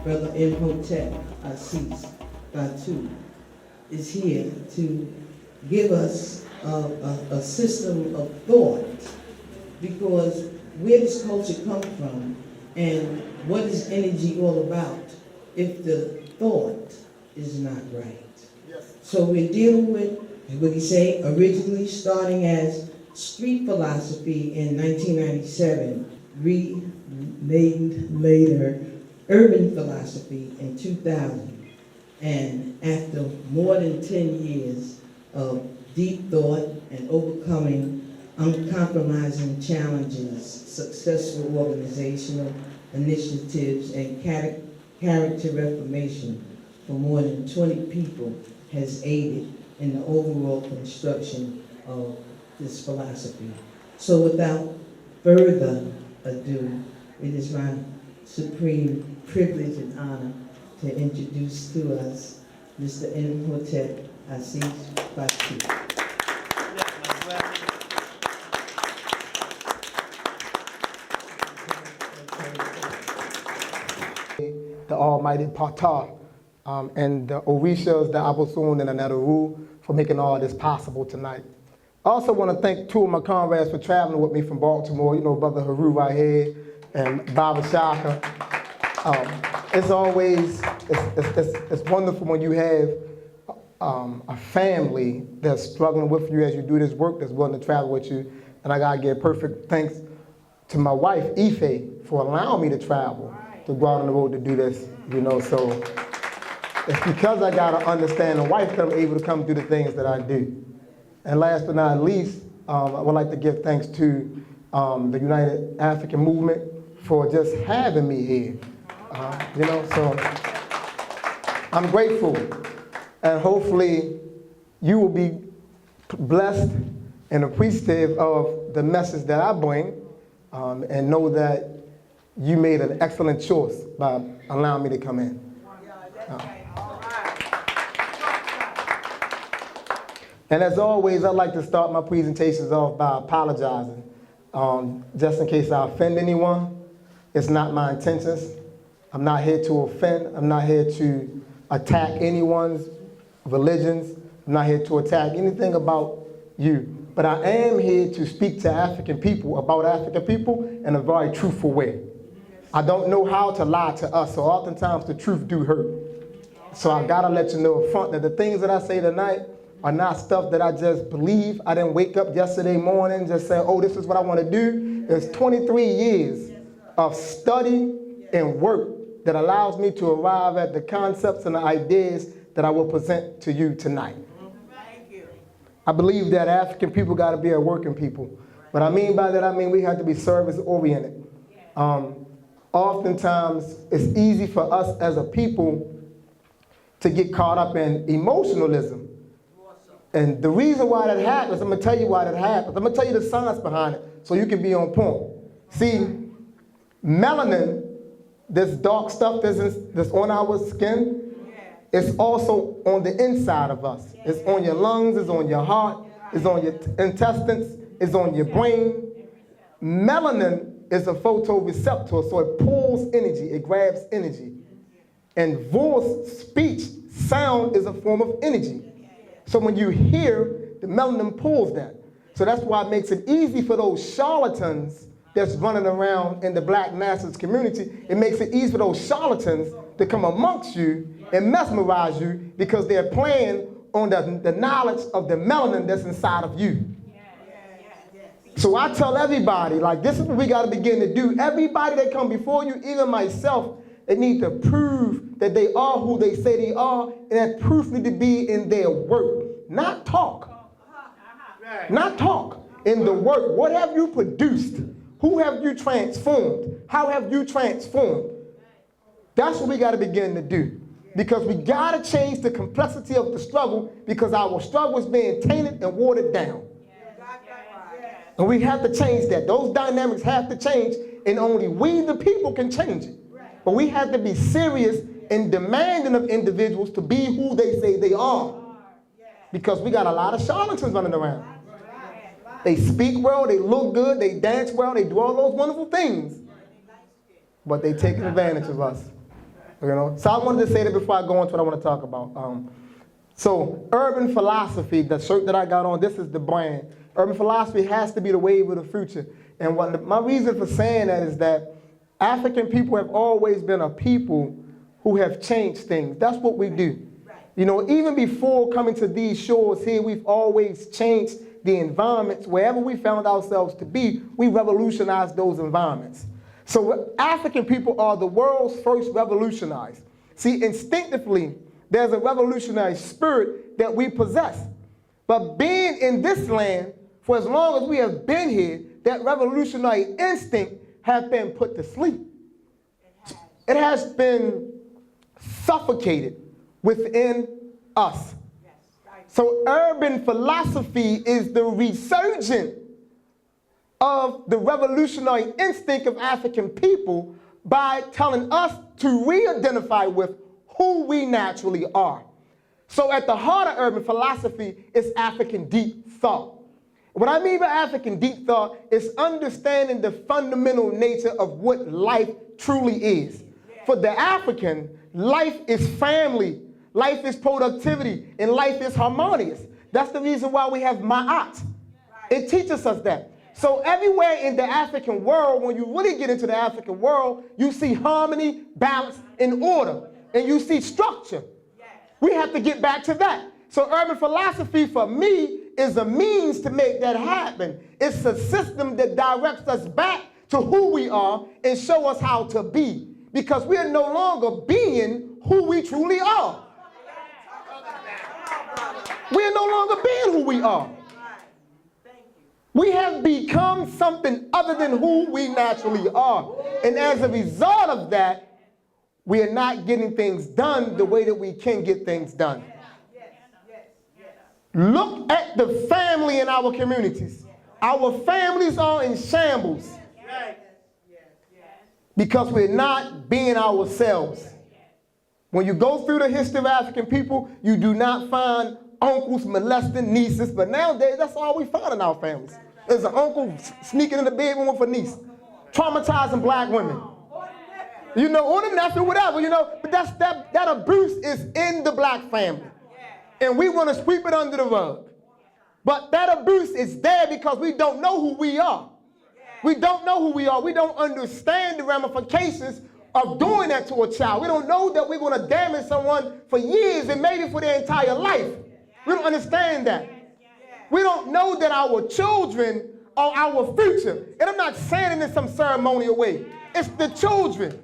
Brother Imhotep Fatiu is here to give us a system of thought, because where does culture come from and what is energy all about if the thought is not right? Yes. So we're dealing with, what he say, originally starting as street philosophy in 1997, renamed later urban philosophy in 2000. And after more than 10 years of deep thought and overcoming uncompromising challenges, successful organizational initiatives, and character reformation for more than 20 people has aided in the overall construction of this philosophy. So without further ado, it is my supreme privilege and honor to introduce to us Mr. Imhotep Fatiu. The Almighty Pata and the Orishas, the Abosun, and the Nadaru for making all this possible tonight. I also want to thank two of my comrades for traveling with me from Baltimore, you know, Brother Haru right here and Baba Shaka. It's always, it's wonderful when you have a family that's struggling with you as you do this work, that's willing to travel with you. And I gotta give perfect thanks to my wife, Ife, for allowing me to travel, to go out on the road to do this, you know, so it's because I got an understanding wife that I'm able to come do the things that I do. And last but not least, I would like to give thanks to the United African Movement for just having me here. You know, so I'm grateful, and hopefully you will be blessed and appreciative of the message that I bring, and know that you made an excellent choice by allowing me to come in. And as always, I'd like to start my presentations off by apologizing. Just in case I offend anyone, it's not my intentions. I'm not here to offend. I'm not here to attack anyone's religions. I'm not here to attack anything about you. But I am here to speak to African people about African people in a very truthful way. I don't know how to lie to us, so oftentimes the truth do hurt. So I gotta let you know up front that the things that I say tonight are not stuff that I just believe. I didn't wake up yesterday morning and just say, oh, this is what I want to do. It's 23 years of study and work that allows me to arrive at the concepts and the ideas that I will present to you tonight. Thank you. I believe that African people got to be a working people. What I mean by that, I mean we have to be service-oriented. Oftentimes, it's easy for us as a people to get caught up in emotionalism. And the reason why that happens, I'm going to tell you why that happens. I'm going to tell you the science behind it so you can be on point. See, melanin, this dark stuff that's on our skin, it's also on the inside of us. It's on your lungs, it's on your heart, it's on your intestines, it's on your brain. Melanin is a photoreceptor, so it pulls energy, it grabs energy. And voice, speech, sound is a form of energy. So when you hear, the melanin pulls that. So that's why it makes it easy for those charlatans that's running around in the black masses community. It makes it easy for those charlatans to come amongst you and mesmerize you because they're playing on the knowledge of the melanin that's inside of you. So I tell everybody, like, this is what we got to begin to do. Everybody that come before you, even myself, they need to prove that they are who they say they are, and that proof need to be in their work, not talk. Not talk, in the work. What have you produced? Who have you transformed? How have you transformed? That's what we got to begin to do. Because we got to change the complexity of the struggle, because our struggle is being tainted and watered down. And we have to change that. Those dynamics have to change, and only we, the people, can change it. But we have to be serious in demanding of individuals to be who they say they are. Because we got a lot of charlatans running around. They speak well, they look good, they dance well, they do all those wonderful things. But they take advantage of us. You know, so I wanted to say that before I go into what I want to talk about. So urban philosophy, the shirt that I got on, this is the brand. Urban philosophy has to be the wave of the future. And my reason for saying that is that African people have always been a people who have changed things. That's what we do. You know, even before coming to these shores here, we've always changed the environments. Wherever we found ourselves to be, we revolutionized those environments. So African people are the world's first revolutionized. See, instinctively, there's a revolutionary spirit that we possess. But being in this land, for as long as we have been here, that revolutionary instinct has been put to sleep. It has been suffocated within us. So urban philosophy is the resurgence of the revolutionary instinct of African people by telling us to re-identify with who we naturally are. So at the heart of urban philosophy is African deep thought. What I mean by African deep thought is understanding the fundamental nature of what life truly is. For the African, life is family, life is productivity, and life is harmonious. That's the reason why we have ma'at. It teaches us that. So everywhere in the African world, when you really get into the African world, you see harmony, balance, and order. And you see structure. We have to get back to that. So urban philosophy for me is a means to make that happen. It's a system that directs us back to who we are and show us how to be. Because we are no longer being who we truly are. We are no longer being who we are. We have become something other than who we naturally are. And as a result of that, we are not getting things done the way that we can get things done. Look at the family in our communities. Our families are in shambles because we're not being ourselves. When you go through the history of African people, you do not find uncles molesting nieces, but nowadays that's all we find in our families. There's an uncle sneaking in the bedroom with a niece, traumatizing black women. You know, or the nephew, whatever, you know, but that abuse is in the black family. And we want to sweep it under the rug. But that abuse is there because we don't know who we are. We don't know who we are. We don't understand the ramifications of doing that to a child. We don't know that we're going to damage someone for years and maybe for their entire life. We don't understand that. We don't know that our children are our future. And I'm not saying it in some ceremonial way. It's the children.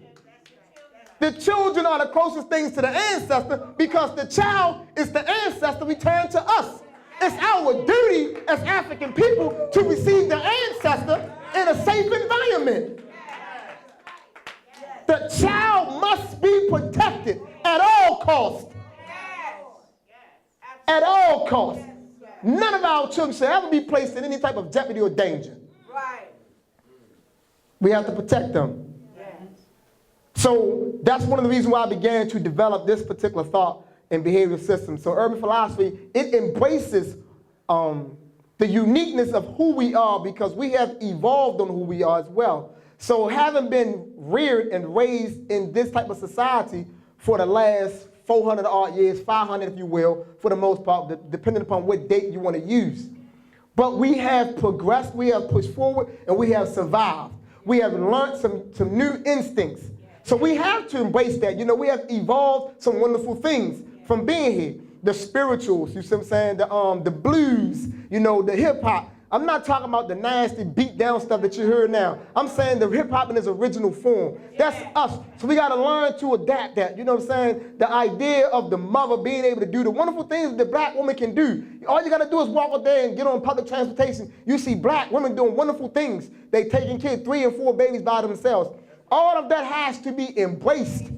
The children are the closest things to the ancestor because the child is the ancestor returned to us. It's our duty as African people to receive the ancestor in a safe environment. The child must be protected at all costs. At all costs. None of our children should ever be placed in any type of jeopardy or danger. We have to protect them. So that's one of the reasons why I began to develop this particular thought and behavior system. So urban philosophy, it embraces the uniqueness of who we are because we have evolved on who we are as well. So having been reared and raised in this type of society for the last 400 odd years, 500 if you will, for the most part, depending upon what date you want to use. But we have progressed, we have pushed forward, and we have survived. We have learned some new instincts. So we have to embrace that. You know, we have evolved some wonderful things from being here. The spirituals, you see what I'm saying? The blues, you know, the hip hop. I'm not talking about the nasty beat down stuff that you hear now. I'm saying the hip hop in its original form. That's us. So we got to learn to adapt that. You know what I'm saying? The idea of the mother being able to do the wonderful things the black woman can do. All you got to do is walk out there and get on public transportation. You see black women doing wonderful things. They taking kids, 3 and 4 babies by themselves. All of that has to be embraced.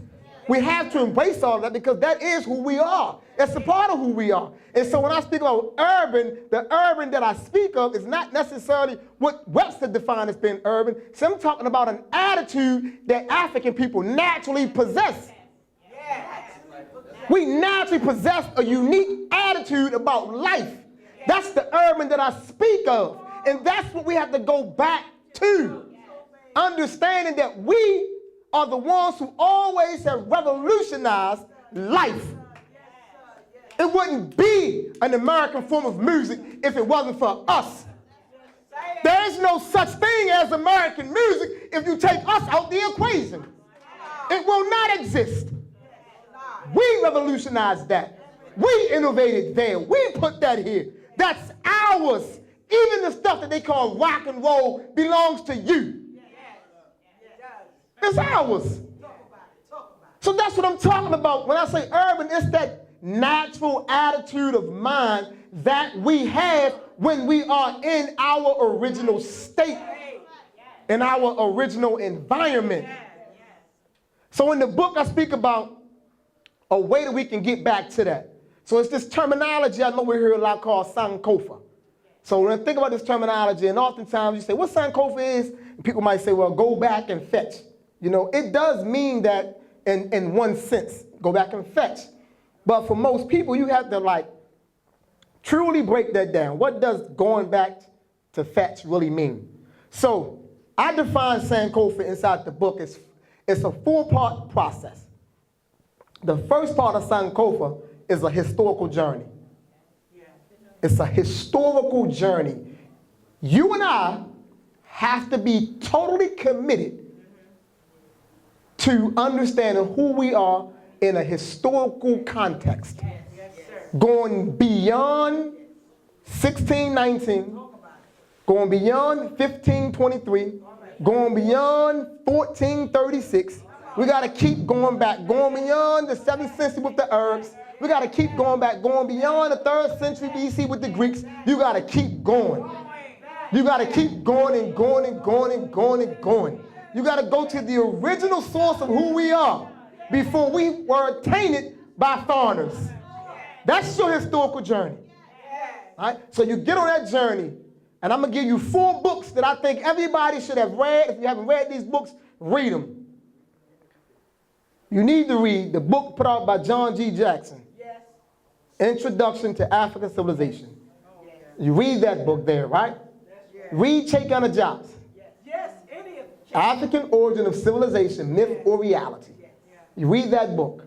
We have to embrace all of that because that is who we are. It's a part of who we are. And so when I speak about urban, the urban that I speak of is not necessarily what Webster defined as being urban. So I'm talking about an attitude that African people naturally possess. We naturally possess a unique attitude about life. That's the urban that I speak of. And that's what we have to go back to. Understanding that we are the ones who always have revolutionized life. It wouldn't be an American form of music if it wasn't for us. There is no such thing as American music if you take us out the equation. It will not exist. We revolutionized that. We innovated there. We put that here. That's ours. Even the stuff that they call rock and roll belongs to you. It's ours. So that's what I'm talking about. When I say urban, it's that natural attitude of mind that we have when we are in our original state, in our original environment. So in the book, I speak about a way that we can get back to that. So it's this terminology I know we hear a lot called Sankofa. So when I think about this terminology, and oftentimes you say, what Sankofa is? And people might say, well, go back and fetch. You know, it does mean that in one sense, go back and fetch. But for most people, you have to like truly break that down. What does going back to fetch really mean? So I define Sankofa inside the book as it's a four-part process. The first part of Sankofa is a historical journey. It's a historical journey. You and I have to be totally committed to understanding who we are in a historical context. Going beyond 1619, going beyond 1523, going beyond 1436. We got to keep going back, going beyond the 7th century with the Arabs. We got to keep going back, going beyond the 3rd century BC with the Greeks. You got to keep going. You got to keep going and going and going and going and going. You got to go to the original source of who we are before we were tainted by foreigners. That's your historical journey. All right? So you get on that journey, and I'm going to give you 4 books that I think everybody should have read. If you haven't read these books, read them. You need to read the book put out by John G. Jackson, Introduction to African Civilization. You read that book there, right? Read 𝐏𝐡𝐢𝐥𝐻𝐚𝐴, African Origin of Civilization, Myth or Reality. You read that book.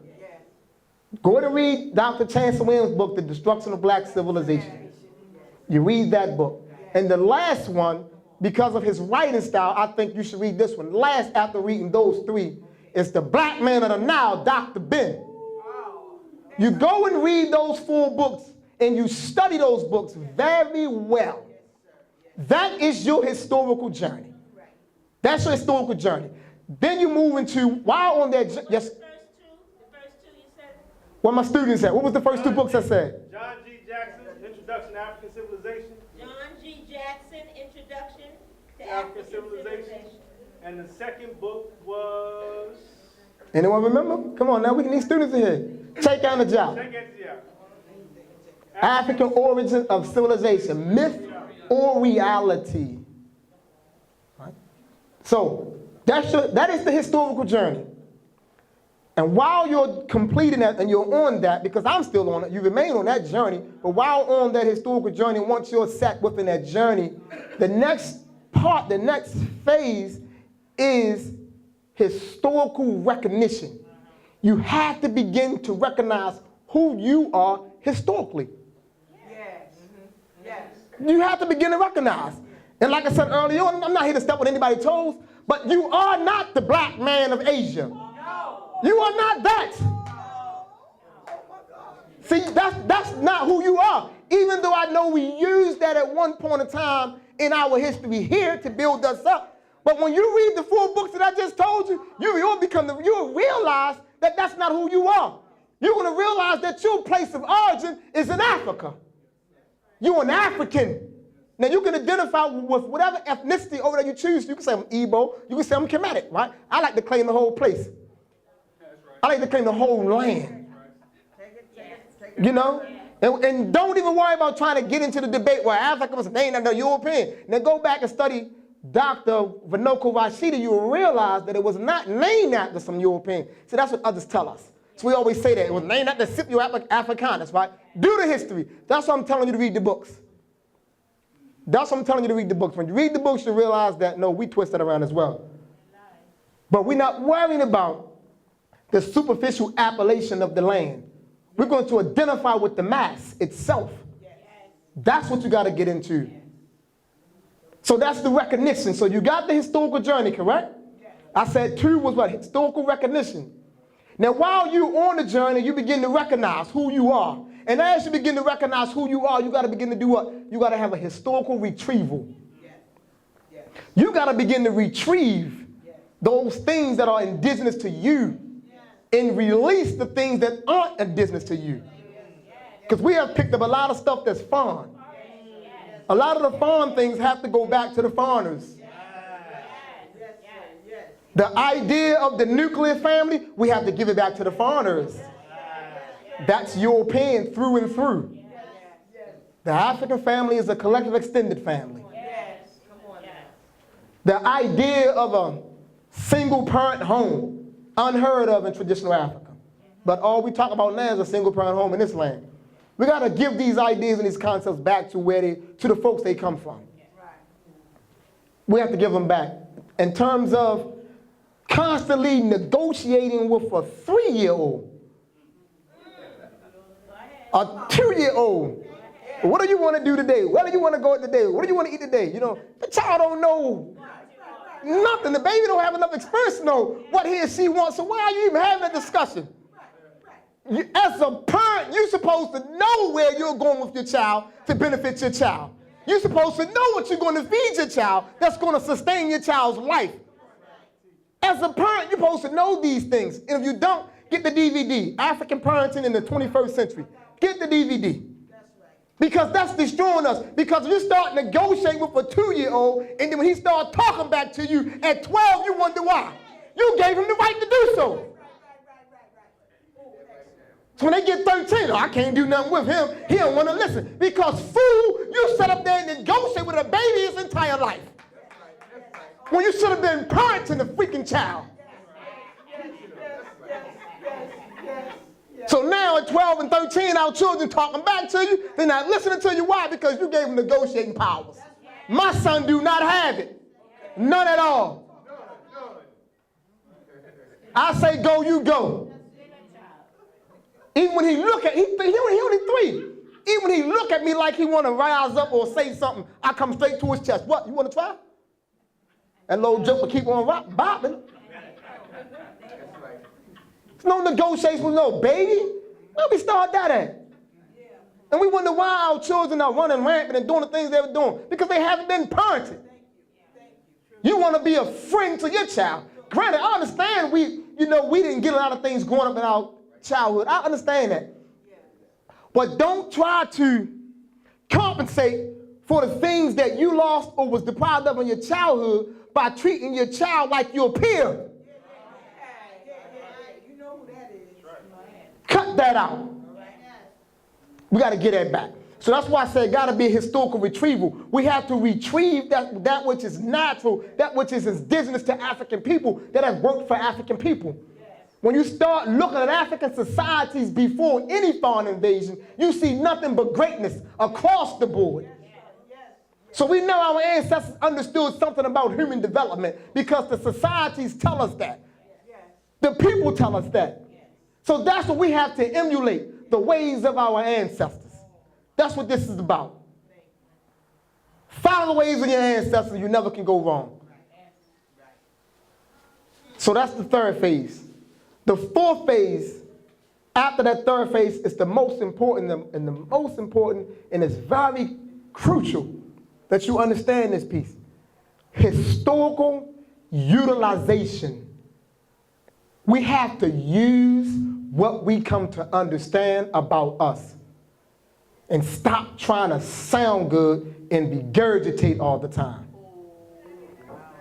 Go and read Dr. Chancellor Williams' book, The Destruction of Black Civilization. You read that book. And the last one, because of his writing style, I think you should read this one. Last, after reading those 3, is The Black Man of the Nile, Dr. Ben. You go and read those 4 books, and you study those books very well. That is your historical journey. That's your historical journey. Then you move into, while on that, yes. The first two you said? What my students said. What was the first 2 books I said? John G. Jackson, Introduction to African Civilization. John G. Jackson, Introduction to African Civilization. And the second book was... Anyone remember? Come on now, we need students in here. 𝐏𝐡𝐢𝐥𝐻𝐚𝐴, African Origin of Civilization, Myth or Reality. Right? So that is the historical journey. And while you're completing that and you're on that, because I'm still on it, you remain on that journey, but while on that historical journey, once you're set within that journey, the next part, the next phase is historical recognition. You have to begin to recognize who you are historically. You have to begin to recognize. And like I said earlier, I'm not here to step on anybody's toes, but you are not the black man of Asia. You are not that. See, that's not who you are. Even though I know we used that at one point in time in our history here to build us up, but when you read the 4 books that I just told you, you'll realize that that's not who you are. You're going to realize that your place of origin is in Africa. You're an African. Now, you can identify with whatever ethnicity over there you choose. You can say I'm Igbo. You can say I'm Kemetic, right? I like to claim the whole place. I like to claim the whole land. You know? And don't even worry about trying to get into the debate where Africa was named after European. Now, go back and study Dr. Vanoko Rashida. You will realize that it was not named after some European. See, that's what others tell us. So we always say that. It was named after Scipio Africanus, right? Do the history. That's why I'm telling you to read the books. That's what I'm telling you to read the books. When you read the books, you realize that, no, we twist it around as well. But we're not worrying about the superficial appellation of the land. We're going to identify with the mass itself. That's what you got to get into. So that's the recognition. So you got the historical journey, correct? I said 2 was what? Historical recognition. Now, while you're on the journey, you begin to recognize who you are. And as you begin to recognize who you are, you got to begin to do what? You got to have a historical retrieval. You got to begin to retrieve those things that are indigenous to you and release the things that aren't indigenous to you. Because we have picked up a lot of stuff that's foreign. A lot of the foreign things have to go back to the foreigners. The idea of the nuclear family, we have to give it back to the foreigners. That's European through and through. The African family is a collective extended family. The idea of a single parent home, unheard of in traditional Africa. But all we talk about now is a single parent home in this land. We got to give these ideas and these concepts back to to the folks they come from. We have to give them back. In terms of constantly negotiating with a 3-year-old, a 2-year-old. What do you want to do today? Where do you want to go today? What do you want to eat today? You know, the child don't know nothing. The baby don't have enough experience to know what he or she wants. So why are you even having a discussion? As a parent, you're supposed to know where you're going with your child to benefit your child. You're supposed to know what you're going to feed your child that's going to sustain your child's life. As a parent, you're supposed to know these things. And if you don't, get the DVD, African Parenting in the 21st Century. Get the DVD. Because that's destroying us. Because you start negotiating with a 2-year-old, and then when he starts talking back to you at 12, you wonder why. You gave him the right to do so. So when they get 13, I can't do nothing with him. He don't want to listen. Because fool, you sit up there and negotiate with a baby his entire life. When you should have been parenting the freaking child. So now at 12 and 13, our children talking back to you. They're not listening to you. Why? Because you gave them negotiating powers. My son do not have it. None at all. I say go, you go. Even when he look at, he only 3. Even when he look at me like he want to rise up or say something, I come straight to his chest. What, you want to try? That little joker keep on bopping. There's no negotiation with no baby. Where we start that at? And we wonder why our children are running rampant and doing the things they were doing. Because they haven't been parented. You want to be a friend to your child. Granted, I understand we didn't get a lot of things growing up in our childhood. I understand that. But don't try to compensate for the things that you lost or was deprived of in your childhood by treating your child like your peer. Cut that out. We got to get that back. So that's why I said got to be a historical retrieval. We have to retrieve that which is natural, that which is indigenous to African people, that has worked for African people. When you start looking at African societies before any foreign invasion, you see nothing but greatness across the board. So we know our ancestors understood something about human development because the societies tell us that. The people tell us that. So that's what we have to emulate, the ways of our ancestors. That's what this is about. Follow the ways of your ancestors, you never can go wrong. So that's the 3rd phase. The 4th phase, after that 3rd phase, is the most important, and it's very crucial that you understand this piece. Historical utilization. We have to use what we come to understand about us and stop trying to sound good and regurgitate all the time.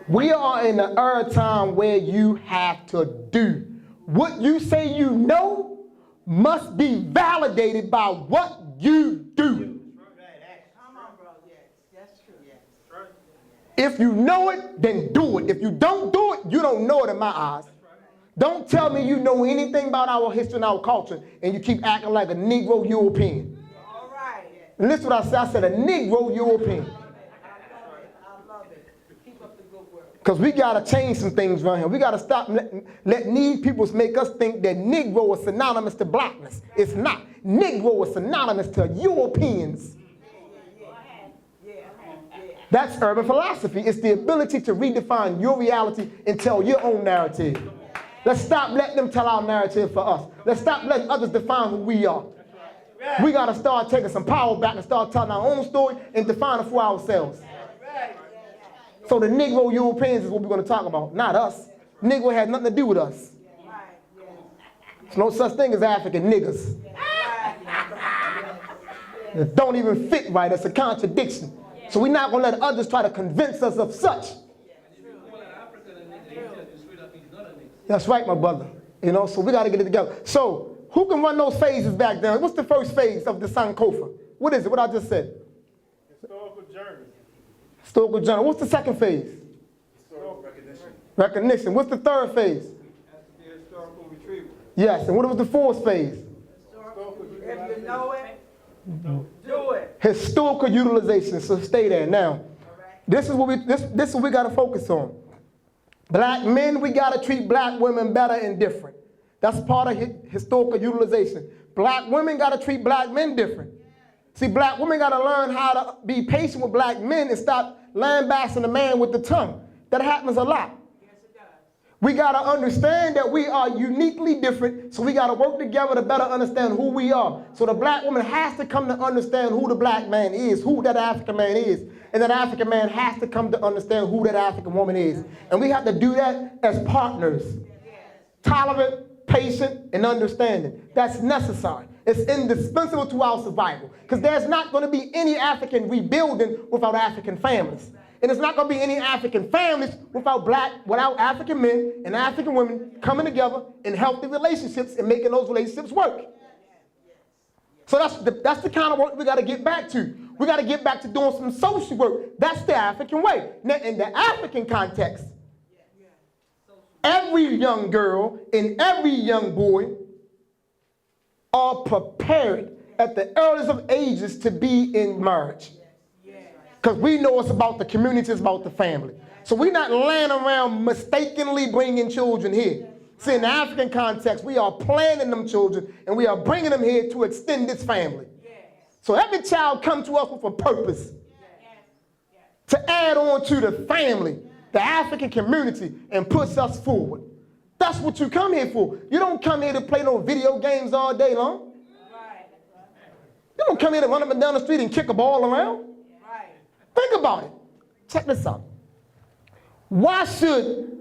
We are in the era time where you have to do. What you say you know must be validated by what you do. If you know it, then do it. If you don't do it, you don't know it in my eyes. Don't tell me you know anything about our history and our culture and you keep acting like a Negro European. All right. And listen what I said. I said a Negro European. I love it. Keep up the good work. Because we got to change some things around here. We got to stop letting these people make us think that Negro is synonymous to blackness. It's not. Negro is synonymous to Europeans. That's urban philosophy. It's the ability to redefine your reality and tell your own narrative. Let's stop letting them tell our narrative for us. Let's stop letting others define who we are. We got to start taking some power back and start telling our own story and defining for ourselves. So the Negro Europeans is what we're going to talk about, not us. Negro has nothing to do with us. There's no such thing as African niggas. It don't even fit right. It's a contradiction. So we're not going to let others try to convince us of such. That's right, my brother. You know, so we got to get it together. So who can run those phases back down? What's the first phase of the Sankofa? What is it? What I just said? Historical journey. Historical journey. What's the second phase? Historical recognition. Recognition. What's the third phase? Historical retrieval. Yes. And what was the fourth phase? If you know it, do it. Historical utilization. So stay there. Now, this is what we got to focus on. Black men, we got to treat black women better and different. That's part of historical utilization. Black women got to treat black men different. See, black women got to learn how to be patient with black men and stop lambasting the man with the tongue. That happens a lot. Yes, it does. We got to understand that we are uniquely different, so we got to work together to better understand who we are. So the black woman has to come to understand who the black man is, who that African man is. And that African man has to come to understand who that African woman is. And we have to do that as partners. Tolerant, patient, and understanding. That's necessary. It's indispensable to our survival. Because there's not going to be any African rebuilding without African families. And it's not going to be any African families without African men and African women coming together in healthy relationships and making those relationships work. So that's the kind of work we got to get back to. We got to get back to doing some social work. That's the African way. Now, in the African context, every young girl and every young boy are prepared at the earliest of ages to be in marriage. Because we know it's about the community, it's about the family. So we're not laying around mistakenly bringing children here. See, in the African context, we are planning them children and we are bringing them here to extend this family. So every child comes to us with a purpose to add on to the family, the African community, and push us forward. That's what you come here for. You don't come here to play no video games all day long. You don't come here to run up and down the street and kick a ball around. Think about it. Check this out. Why should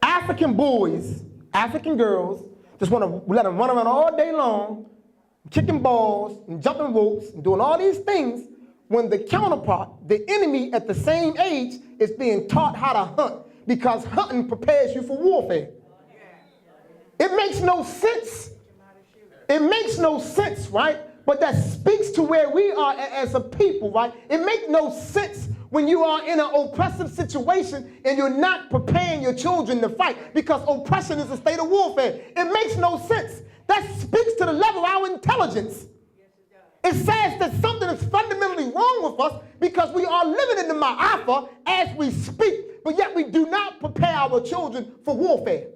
African boys, African girls, just want to let them run around all day long, kicking balls and jumping ropes and doing all these things when the counterpart, the enemy at the same age, is being taught how to hunt, because hunting prepares you for warfare? It makes no sense. It makes no sense, right? But that speaks to where we are as a people, right? It makes no sense when you are in an oppressive situation and you're not preparing your children to fight, because oppression is a state of warfare. It makes no sense. That speaks to the level of our intelligence. It says that something is fundamentally wrong with us because we are living in the Ma'afa as we speak, but yet we do not prepare our children for warfare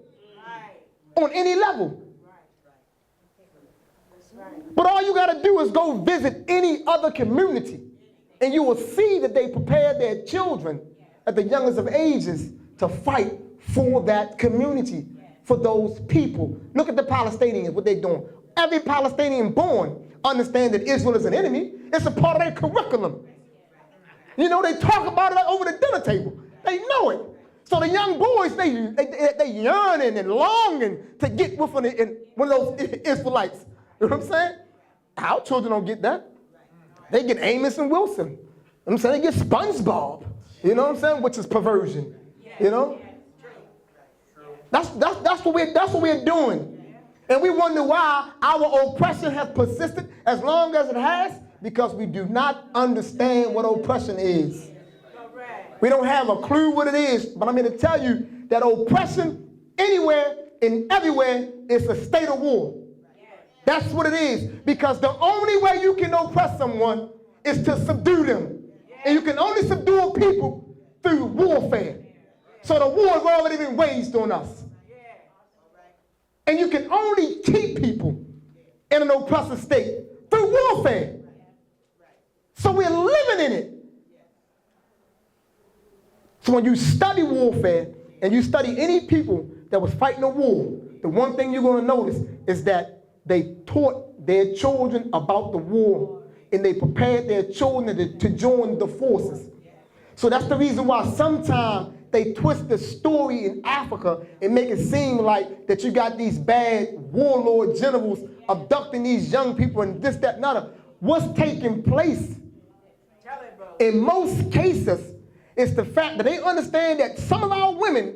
on any level. But all you got to do is go visit any other community, and you will see that they prepare their children at the youngest of ages to fight for that community, for those people. Look at the Palestinians, what they're doing. Every Palestinian born understands that Israel is an enemy. It's a part of their curriculum. You know, they talk about it over the dinner table. They know it. So the young boys, they yearning and longing to get with one of those Israelites. You know what I'm saying? Our children don't get that. They get Amos and Wilson. You know what I'm saying? They get SpongeBob. You know what I'm saying? Which is perversion. You know? That's what we're doing. And we wonder why our oppression has persisted as long as it has, because we do not understand what oppression is. We don't have a clue what it is, but I'm here to tell you that oppression anywhere and everywhere is a state of war. That's what it is, because the only way you can oppress someone is to subdue them. And you can only subdue people through warfare. So the war has already been waged on us. And you can only keep people in an oppressive state through warfare. So we're living in it. So when you study warfare and you study any people that was fighting a war, the one thing you're going to notice is that they taught their children about the war and they prepared their children to join the forces. So that's the reason why sometimes they twist the story in Africa and make it seem like that you got these bad warlord generals abducting these young people and this, that, and other. What's taking place in most cases is the fact that they understand that some of our women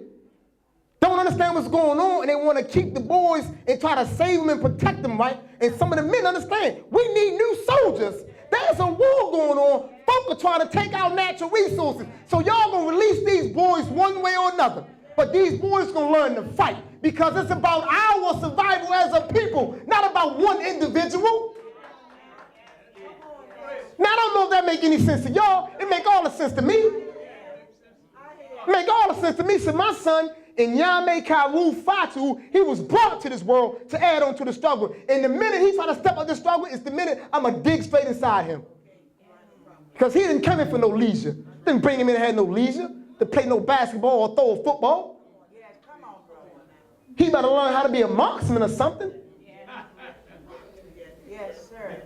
don't understand what's going on and they want to keep the boys and try to save them and protect them, right? And some of the men understand we need new soldiers. There's a war going on. Folk are trying to take our natural resources. So y'all gonna release these boys one way or another. But these boys gonna learn to fight because it's about our survival as a people, not about one individual. Now I don't know if that make any sense to y'all. It make all the sense to me. It make all the sense to me. So my son, 𝐏𝐻𝐿𝐿𝐿 Fatiu, he was brought to this world to add on to the struggle. And the minute he tried to step up the struggle is the minute I'm going to dig straight inside him. Because he didn't come in for no leisure. Didn't bring him in and had no leisure to play no basketball or throw a football. He better learn how to be a marksman or something. Yes, sir.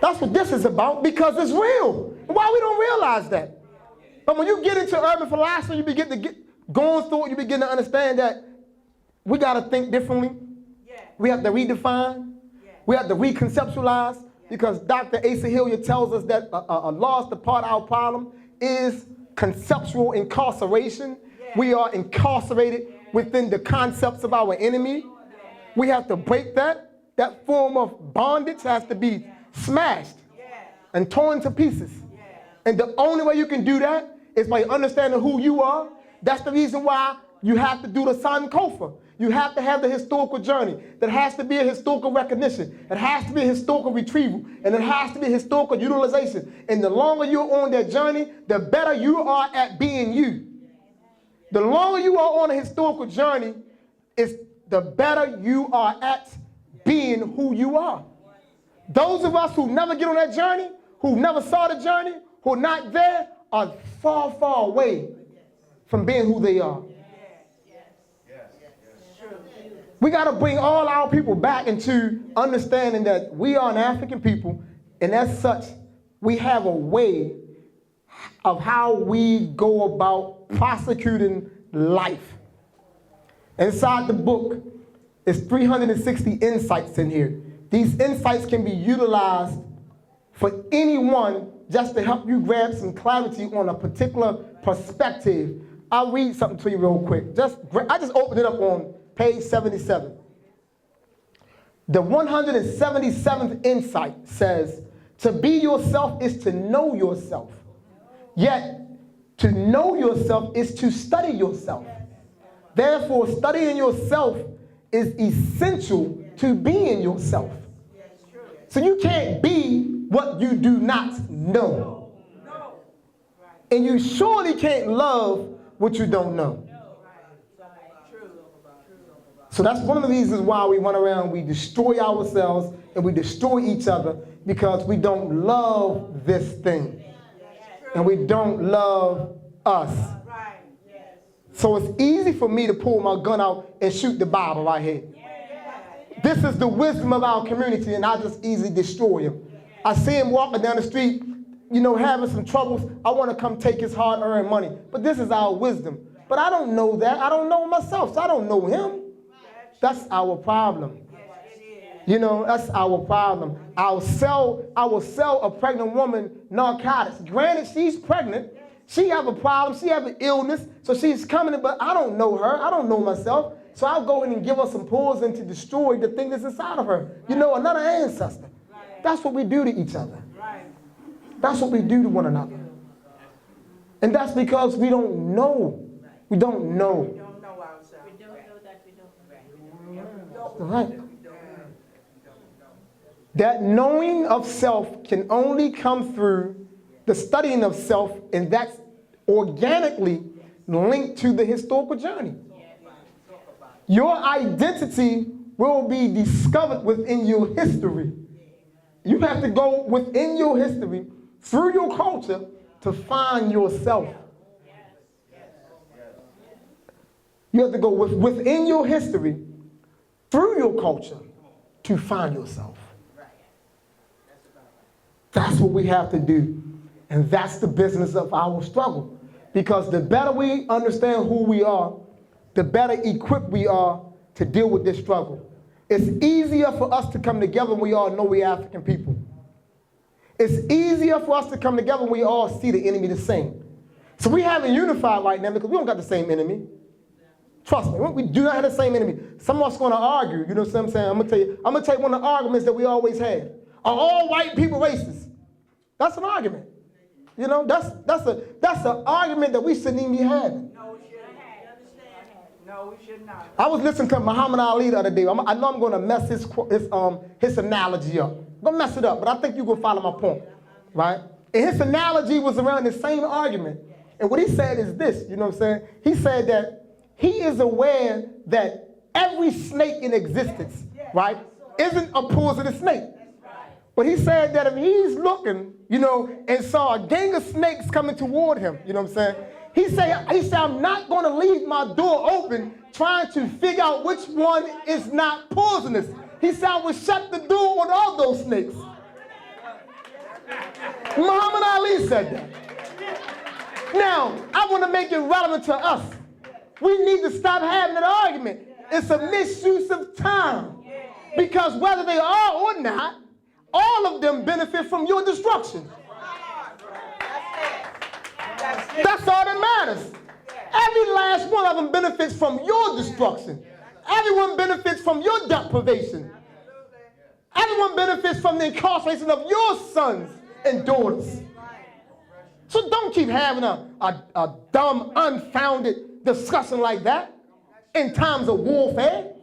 That's what this is about because it's real. Why we don't realize that? But when you get into urban philosophy, you begin to going through it, you begin to understand that we got to think differently. We have to redefine. We have to reconceptualize because Dr. 𝐒𝐚𝐳 tells us that a large part of our problem is conceptual incarceration. We are incarcerated within the concepts of our enemy. We have to break that. That form of bondage has to be smashed and torn to pieces. And the only way you can do that is by understanding who you are. That's the reason why you have to do the Sankofa. You have to have the historical journey. There has to be a historical recognition. It has to be a historical retrieval. And it has to be a historical utilization. And the longer you're on that journey, the better you are at being you. The longer you are on a historical journey, the better you are at being who you are. Those of us who never get on that journey, who never saw the journey, who are not there, are far, far away from being who they are. We got to bring all our people back into understanding that we are an African people, and as such, we have a way of how we go about prosecuting life. Inside the book, there's 360 insights in here. These insights can be utilized for anyone just to help you grab some clarity on a particular perspective. I'll read something to you real quick. I just opened it up on page 77. The 177th insight says, to be yourself is to know yourself. Yet, to know yourself is to study yourself. Therefore, studying yourself is essential to being yourself. So you can't be what you do not know. And you surely can't love what you don't know. So that's one of the reasons why we run around, we destroy ourselves and we destroy each other because we don't love this thing. And we don't love us. So it's easy for me to pull my gun out and shoot the Bible right here. This is the wisdom of our community, and I just easily destroy him. I see him walking down the street, you know, having some troubles. I want to come take his hard-earned money. But this is our wisdom. But I don't know that. I don't know myself, so I don't know him. That's our problem. You know, that's our problem. I will sell a pregnant woman narcotics. Granted, she's pregnant. She have a problem. She have an illness. So she's coming in, but I don't know her. I don't know myself. So I'll go in and give her some poison to destroy the thing that's inside of her. You know, another ancestor. That's what we do to each other. That's what we do to one another. And that's because we don't know. We don't know. We don't know ourselves. We don't know that we don't. Right. That knowing of self can only come through the studying of self, and that's organically linked to the historical journey. Your identity will be discovered within your history. You have to go within your history, through your culture, to find yourself. You have to go within your history, through your culture, to find yourself. That's what we have to do. And that's the business of our struggle. Because the better we understand who we are, the better equipped we are to deal with this struggle. It's easier for us to come together when we all know we're African people. It's easier for us to come together when we all see the enemy the same. So we haven't unified right now because we don't got the same enemy. Trust me, we do not have the same enemy. Some of us are going to argue, you know what I'm saying? I'm going to tell you one of the arguments that we always had. Are all white people racist? That's an argument. You know, that's an argument that we shouldn't even be having. No, we shouldn't. No, we should not. I was listening to Muhammad Ali the other day. I know I'm going to mess his analogy up. I'm going to mess it up, but I think you're going to follow my point, right? And his analogy was around the same argument. And what he said is this, you know what I'm saying? He said that he is aware that every snake in existence, right, isn't a poisonous snake. But he said that if he's looking, you know, and saw a gang of snakes coming toward him, you know what I'm saying? He said, I'm not going to leave my door open trying to figure out which one is not poisonous. He said, I will shut the door on all those snakes. Muhammad Ali said that. Now, I want to make it relevant to us. We need to stop having that argument. It's a misuse of time. Because whether they are or not, all of them benefit from your destruction. That's all that matters. Every last one of them benefits from your destruction. Everyone benefits from your deprivation. Everyone benefits from the incarceration of your sons and daughters. So don't keep having a dumb, unfounded discussion like that in times of warfare.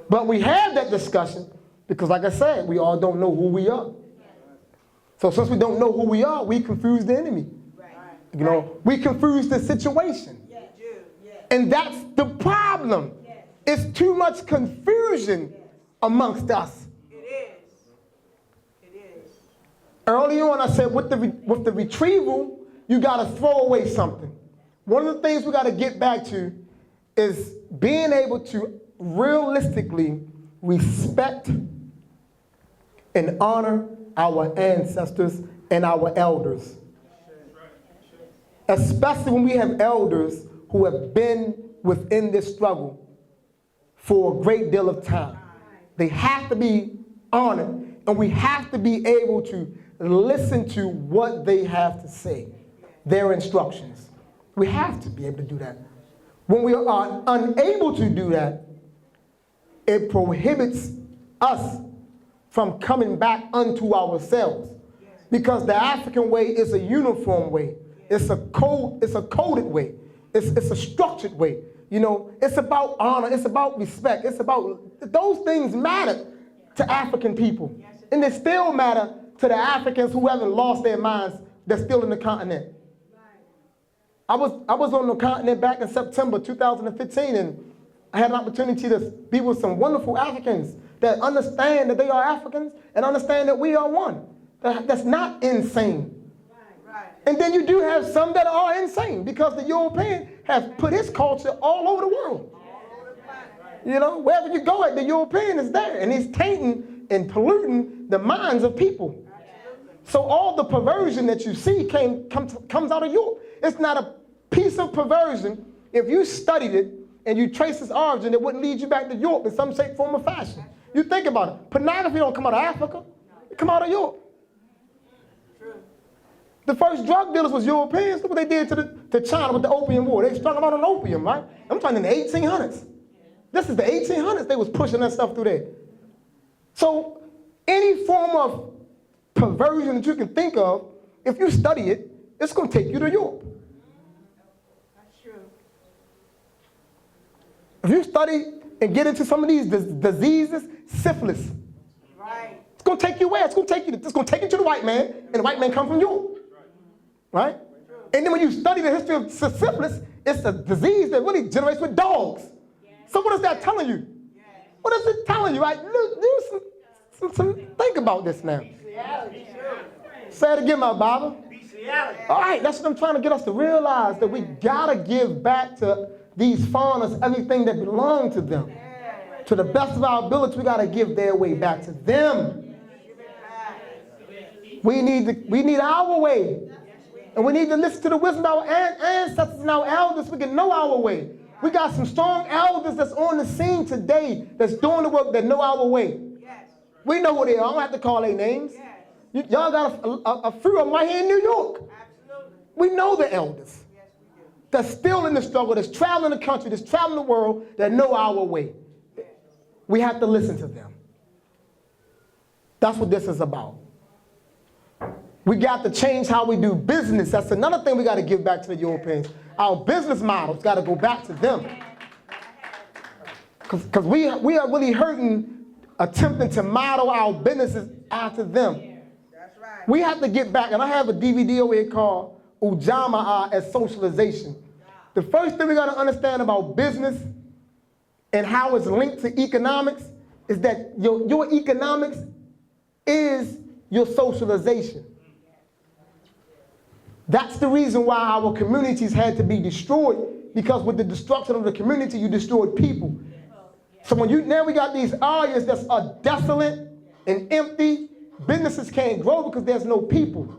But we have that discussion because, like I said, we all don't know who we are. So since we don't know who we are, we confuse the enemy. You know, we confuse the situation. And that's the problem. It's too much confusion amongst us. It is. Early on, I said with the retrieval, you got to throw away something. One of the things we got to get back to is being able to realistically respect and honor our ancestors and our elders. Especially when we have elders who have been within this struggle for a great deal of time. They have to be honored, and we have to be able to listen to what they have to say, their instructions. We have to be able to do that. When we are unable to do that, it prohibits us from coming back unto ourselves. Because the African way is a uniform way. It's a coded way. It's a structured way. You know, it's about honor, it's about respect, it's about, those things matter to African people. And they still matter to the Africans who haven't lost their minds, that's still in the continent. I was on the continent back in September 2015, and I had an opportunity to be with some wonderful Africans that understand that they are Africans and understand that we are one. That's not insane. And then you do have some that are insane because the European has put his culture all over the world. You know, wherever you go, the European is there, and he's tainting and polluting the minds of people. So all the perversion that you see comes out of Europe. It's not a piece of perversion. If you studied it and you trace its origin, it wouldn't lead you back to Europe in some shape, form, or fashion. You think about it. Pornography don't come out of Africa. It come out of Europe. The first drug dealers was Europeans. Look what they did to China with the Opium War. They strung them out on opium, right? I'm talking in the 1800s. This is the 1800s. They was pushing that stuff through there. So any form of perversion that you can think of, if you study it, it's going to take you to Europe. That's true. If you study and get into some of these diseases, syphilis, Right. it's going to take you where? It's going to take you to the white man, and the white man come from Europe. Right? And then when you study the history of syphilis, it's a disease that really generates with dogs. So what is that telling you? What is it telling you, right? Think about this now. Say it again, my Bible. All right, that's what I'm trying to get us to realize, that we gotta give back to these foreigners everything that belongs to them. To the best of our ability, we gotta give their way back to them. We need our way. And we need to listen to the wisdom of our ancestors and our elders so we can know our way. We got some strong elders that's on the scene today that's doing the work that know our way. We know who they are. I don't have to call their names. Y'all got a few of them right here in New York. We know the elders that's still in the struggle, that's traveling the country, that's traveling the world, that know our way. We have to listen to them. That's what this is about. We got to change how we do business. That's another thing we got to give back to the Europeans. Our business models got to go back to them. Because we are really hurting, attempting to model our businesses after them. We have to get back, and I have a DVD over here called 𝐔𝐫𝐁𝐚𝐧 as socialization. The first thing we got to understand about business and how it's linked to economics is that your economics is your socialization. That's the reason why our communities had to be destroyed, because with the destruction of the community, you destroyed people. So now we got these areas that are desolate and empty. Businesses can't grow because there's no people.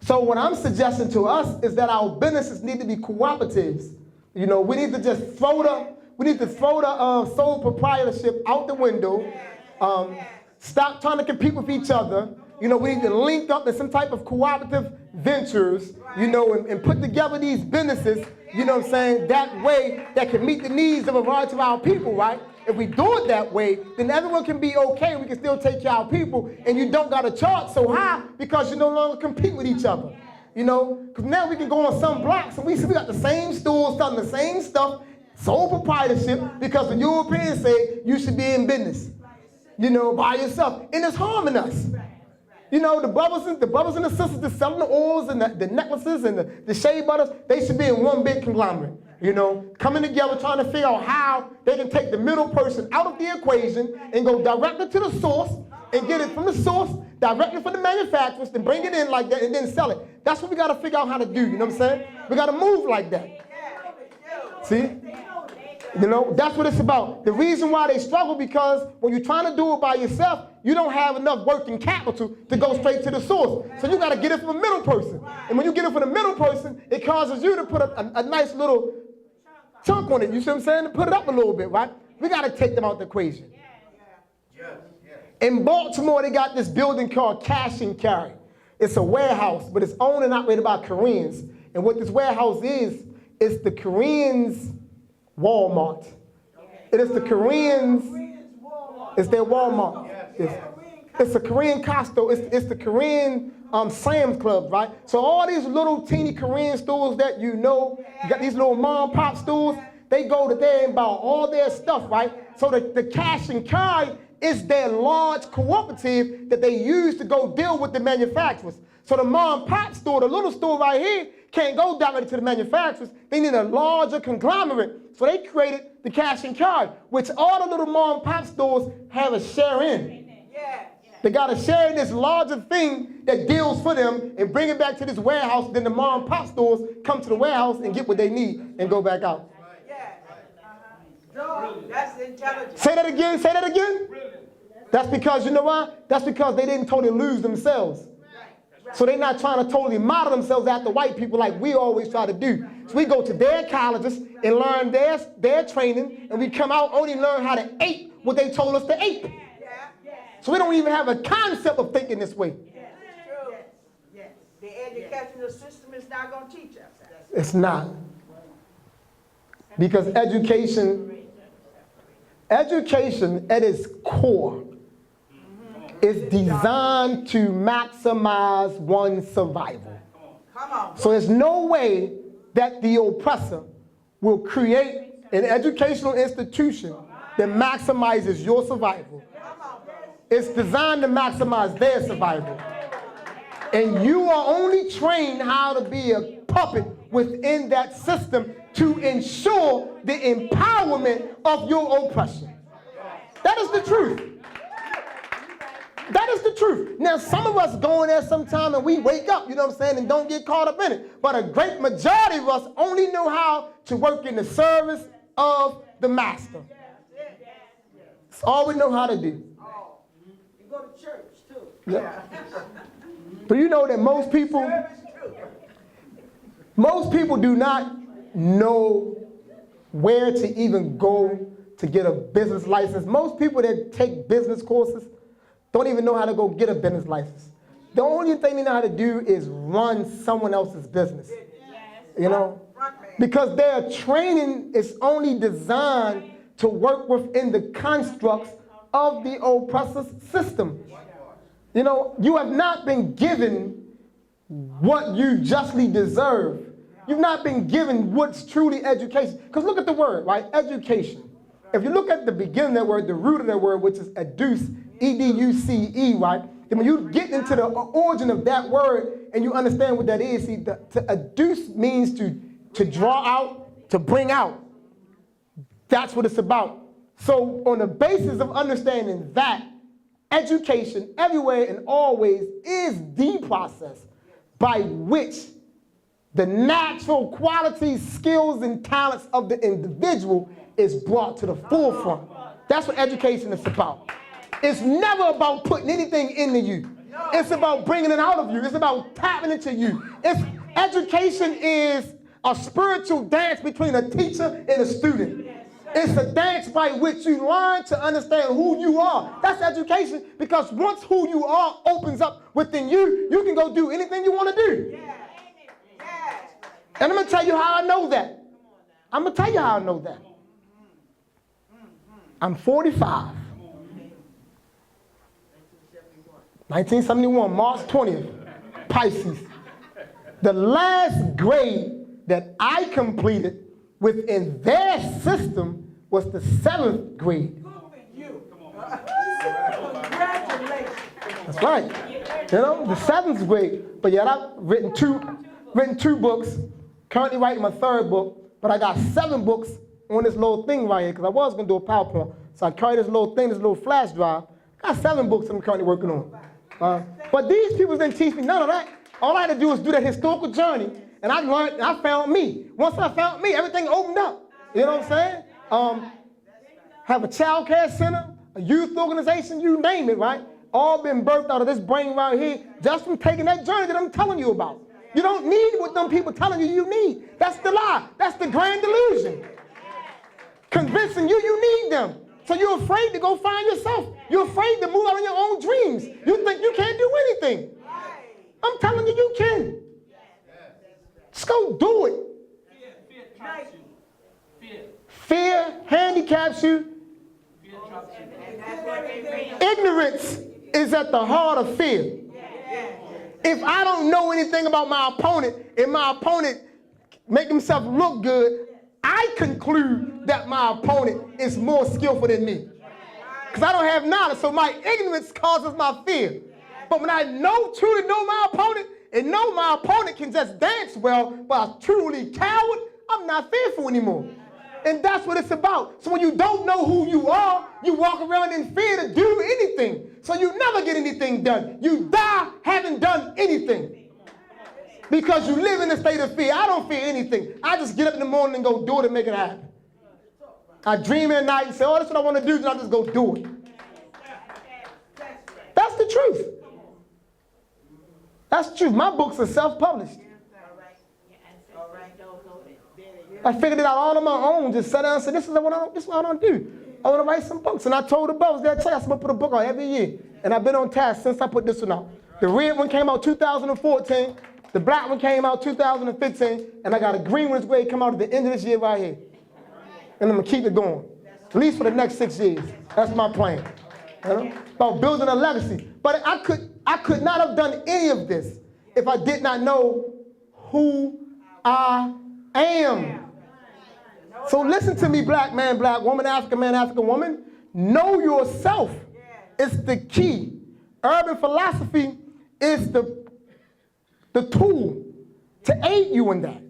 So what I'm suggesting to us is that our businesses need to be cooperatives. You know, we need to just throw the sole proprietorship out the window. Stop trying to compete with each other. You know, we need to link up in some type of cooperative ventures, you know, and put together these businesses, you know what I'm saying, that way that can meet the needs of a variety of our people, right? If we do it that way, then everyone can be okay. We can still take care of people, and you don't got to charge so high because you no longer compete with each other. You know, because now we can go on some blocks and we see we got the same stores selling the same stuff, sole proprietorship, because the Europeans say you should be in business, you know, by yourself, and it's harming us. You know, the brothers and the sisters that selling the oils and the necklaces and the shea butters, they should be in one big conglomerate. You know, coming together trying to figure out how they can take the middle person out of the equation and go directly to the source and get it from the source, directly from the manufacturers, and bring it in like that and then sell it. That's what we got to figure out how to do, you know what I'm saying? We got to move like that. See? You know, that's what it's about. The reason why they struggle, because when you're trying to do it by yourself, you don't have enough working capital to go straight to the source. So you got to get it from a middle person. And when you get it from the middle person, it causes you to put a nice little chunk on it, you see what I'm saying? To put it up a little bit, right? We got to take them out the equation. In Baltimore, they got this building called Cash and Carry. It's a warehouse, but it's owned and operated by Koreans. And what this warehouse is the Koreans' Walmart. It is the Koreans, it's their Walmart. It's a Korean Costco, it's the Korean Sam's Club, right? So all these little teeny Korean stores that you know, you got these little mom and pop stores, they go to there and buy all their stuff, right? So the Cash and Carry is their large cooperative that they use to go deal with the manufacturers. So the mom and pop store, the little store right here, can't go directly to the manufacturers. They need a larger conglomerate. So they created the Cash and Carry, which all the little mom and pop stores have a share in. They got to share in this larger thing that deals for them and bring it back to this warehouse. Then the mom and pop stores come to the warehouse and get what they need and go back out. That's intelligent. Say that again, say that again. That's because, you know why? That's because they didn't totally lose themselves. So they're not trying to totally model themselves after white people like we always try to do. So we go to their colleges and learn their training, and we come out only learn how to ape what they told us to ape. So we don't even have a concept of thinking this way. The educational system is not going to teach us that. It's not. Because education at its core is designed to maximize one's survival. Come on. So there's no way that the oppressor will create an educational institution that maximizes your survival. It's designed to maximize their survival. And you are only trained how to be a puppet within that system to ensure the empowerment of your oppression. That is the truth. That is the truth. Now, some of us go in there sometime and we wake up, you know what I'm saying, and don't get caught up in it. But a great majority of us only know how to work in the service of the master. That's all we know how to do. You go to church too. Yeah. Do you know that most people do not know where to even go to get a business license? Most people that take business courses don't even know how to go get a business license. The only thing they know how to do is run someone else's business. You know? Because their training is only designed to work within the constructs of the oppressive system. You know, you have not been given what you justly deserve. You've not been given what's truly education. Because look at the word, right? Education. If you look at the beginning of that word, the root of that word, which is educe, E-D-U-C-E, right? And when you get into the origin of that word and you understand what that is, see, to educe means to draw out, to bring out. That's what it's about. So on the basis of understanding that, education everywhere and always is the process by which the natural qualities, skills, and talents of the individual is brought to the forefront. That's what education is about. It's never about putting anything into you. It's about bringing it out of you. It's about tapping into you. Education is a spiritual dance between a teacher and a student. It's a dance by which you learn to understand who you are. That's education, because once who you are opens up within you, you can go do anything you want to do. And I'm going to tell you how I know that. I'm going to tell you how I know that. I'm 45. 1971, March 20th, Pisces. The last grade that I completed within their system was the 7th grade. That's right. You know, the 7th grade. But yet I've written two books, currently writing my 3rd book, but I got 7 books on this little thing right here, because I was going to do a PowerPoint. So I carry this little thing, this little flash drive. I got 7 books I'm currently working on. But these people didn't teach me none of that. All I had to do was do that historical journey, and I learned, I found me. Once I found me, everything opened up. You know what I'm saying? Have a child care center, a youth organization, you name it, right? All been birthed out of this brain right here, just from taking that journey that I'm telling you about. You don't need what them people telling you need. That's the lie. That's the grand delusion. Convincing you need them. So you're afraid to go find yourself. You're afraid to move out on your own dreams. You think you can't do anything. I'm telling you, you can. Just go do it. Fear handicaps you. Ignorance is at the heart of fear. If I don't know anything about my opponent, and my opponent make himself look good, I conclude that my opponent is more skillful than me. Because I don't have knowledge, so my ignorance causes my fear. But when I truly know my opponent, and know my opponent can just dance well, but I'm truly coward, I'm not fearful anymore. And that's what it's about. So when you don't know who you are, you walk around in fear to do anything. So you never get anything done. You die having done anything. Because you live in a state of fear. I don't fear anything. I just get up in the morning and go do it and make it happen. I dream at night and say, oh, that's what I want to do, then I just go do it. That's the truth. That's the truth. My books are self-published. I figured it out all on my own, just sat down and said, this is what I want to do. I want to write some books. And I told the brothers that I'm going to put a book out every year. And I've been on task since I put this one out. The red one came out 2014. The black one came out 2015. And I got a green one that's going to come out at the end of this year right here. And I'm going to keep it going, at least for the next 6 years. That's my plan. You know? About building a legacy. But I could not have done any of this if I did not know who I am. So listen to me, black man, black woman, African man, African woman. Know yourself. It's the key. UrBan philosophy is the the tool to aid you in that.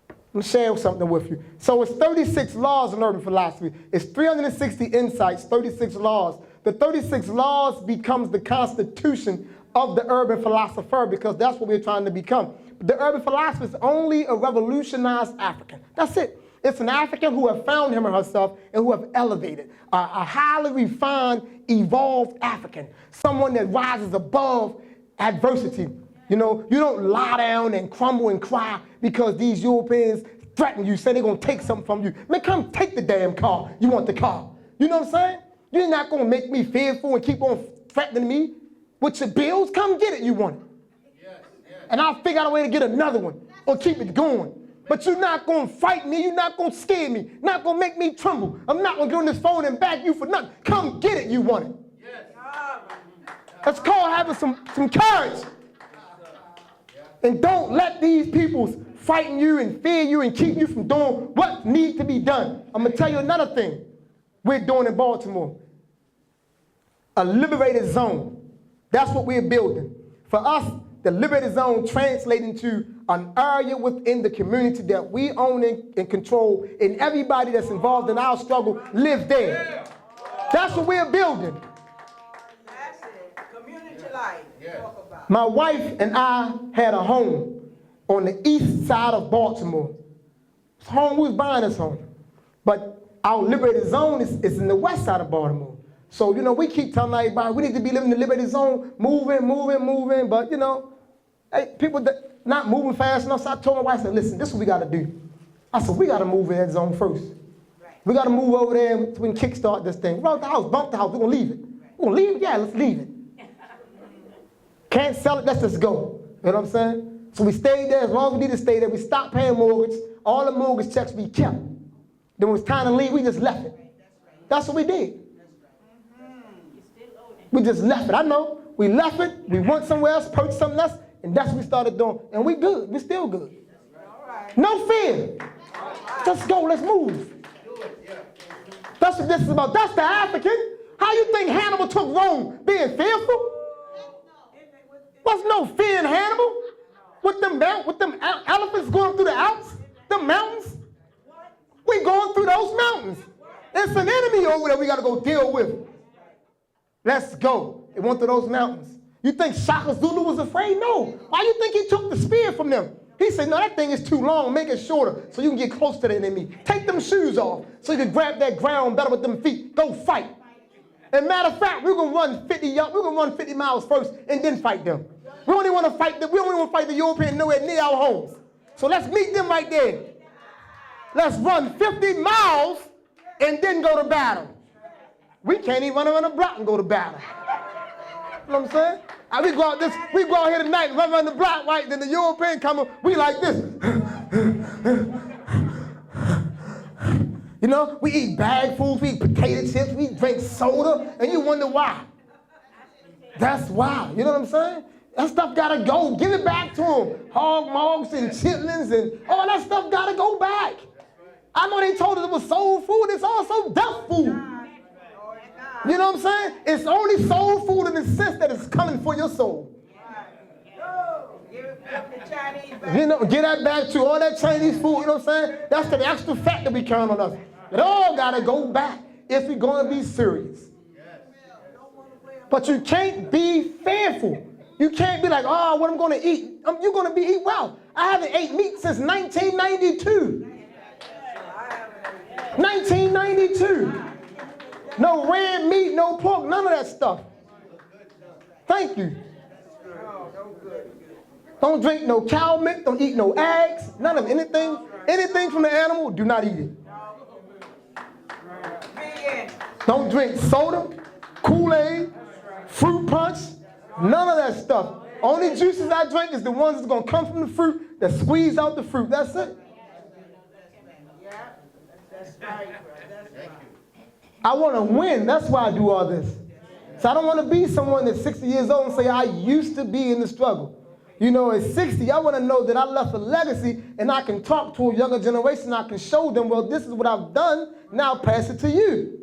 Let me share something with you. So it's 36 laws in urban philosophy. It's 360 insights, 36 laws. The 36 laws becomes the constitution of the urban philosopher because that's what we're trying to become. The urban philosopher is only a revolutionized African. That's it. It's an African who have found him or herself and who have elevated. A highly refined, evolved African. Someone that rises above adversity. You know, you don't lie down and crumble and cry because these Europeans threaten you, say they're going to take something from you. Man, come take the damn car. You want the car. You know what I'm saying? You're not going to make me fearful and keep on threatening me with your bills. Come get it, you want it. Yes, yes. And I'll figure out a way to get another one or keep it going. But you're not going to frighten me. You're not going to scare me. Not going to make me tremble. I'm not going to get on this phone and bag you for nothing. Come get it, you want it. Yes. That's called having some courage. And don't let these people frighten you and fear you and keep you from doing what needs to be done. I'm going to tell you another thing we're doing in Baltimore. A liberated zone. That's what we're building. For us, the liberated zone translates into an area within the community that we own and control, and everybody that's involved in our struggle live there. That's what we're building. That's it. Community life. Talk about. My wife and I had a home on the east side of Baltimore. It's home, we was buying this home. But our liberated zone is in the west side of Baltimore. So, you know, we keep telling everybody we need to be living in the liberated zone, moving. But, you know, hey, people that not moving fast enough. So I told my wife, I said, listen, this is what we got to do. I said, we got to move in that zone first. Right. We got to move over there and we can kickstart this thing. Bump the house, we're going to leave it. We're going to leave it? Yeah, let's leave it. Can't sell it, let's just go. You know what I'm saying? So we stayed there as long as we need to stay there. We stopped paying mortgage. All the mortgage checks we kept. Then when it was time to leave, we just left it. That's what we did. We just left it. I know. We left it. We went somewhere else, purchased something else, and that's what we started doing. And we good. We still good. No fear. Just go. Let's move. That's what this is about. That's the African. How you think Hannibal took Rome? Being fearful? Was no fear in Hannibal? With them elephants going through the Alps? The mountains? We going through those mountains. There's an enemy over there we got to go deal with. Let's go. They went through those mountains. You think Shaka Zulu was afraid? No. Why you think he took the spear from them? He said, no, that thing is too long. Make it shorter so you can get close to the enemy. Take them shoes off so you can grab that ground better with them feet. Go fight. And matter of fact, we're going to run 50 miles first and then fight them. We don't even want to fight the European nowhere near our homes. So let's meet them right there. Let's run 50 miles and then go to battle. We can't even run around the block and go to battle. You know what I'm saying? We go out here tonight and run around the block, right? Then the European come up, we like this. You know, we eat bag foods, we eat potato chips, we drink soda, and you wonder why. That's why. You know what I'm saying? That stuff gotta go. Give it back to them. Hog mogs and chitlins and all that stuff gotta go back. I know they told us it was soul food. It's also death food. You know what I'm saying? It's only soul food in the sense that it's coming for your soul. You know, get that back to all that Chinese food. You know what I'm saying? That's the extra fat that we count on us. It all gotta go back if we're gonna be serious. But you can't be fearful. You can't be like, oh, what I'm going to eat. You're going to eat well. I haven't ate meat since 1992. 1992. No red meat, no pork, none of that stuff. Thank you. Don't drink no cow milk, don't eat no eggs, none of anything. Anything from the animal, do not eat it. Don't drink soda, Kool-Aid, fruit punch. None of that stuff. Only juices I drink is the ones that's going to come from the fruit that squeeze out the fruit. That's it. I want to win. That's why I do all this. So I don't want to be someone that's 60 years old and say, I used to be in the struggle. You know, at 60, I want to know that I left a legacy and I can talk to a younger generation. I can show them, well, this is what I've done. Now pass it to you.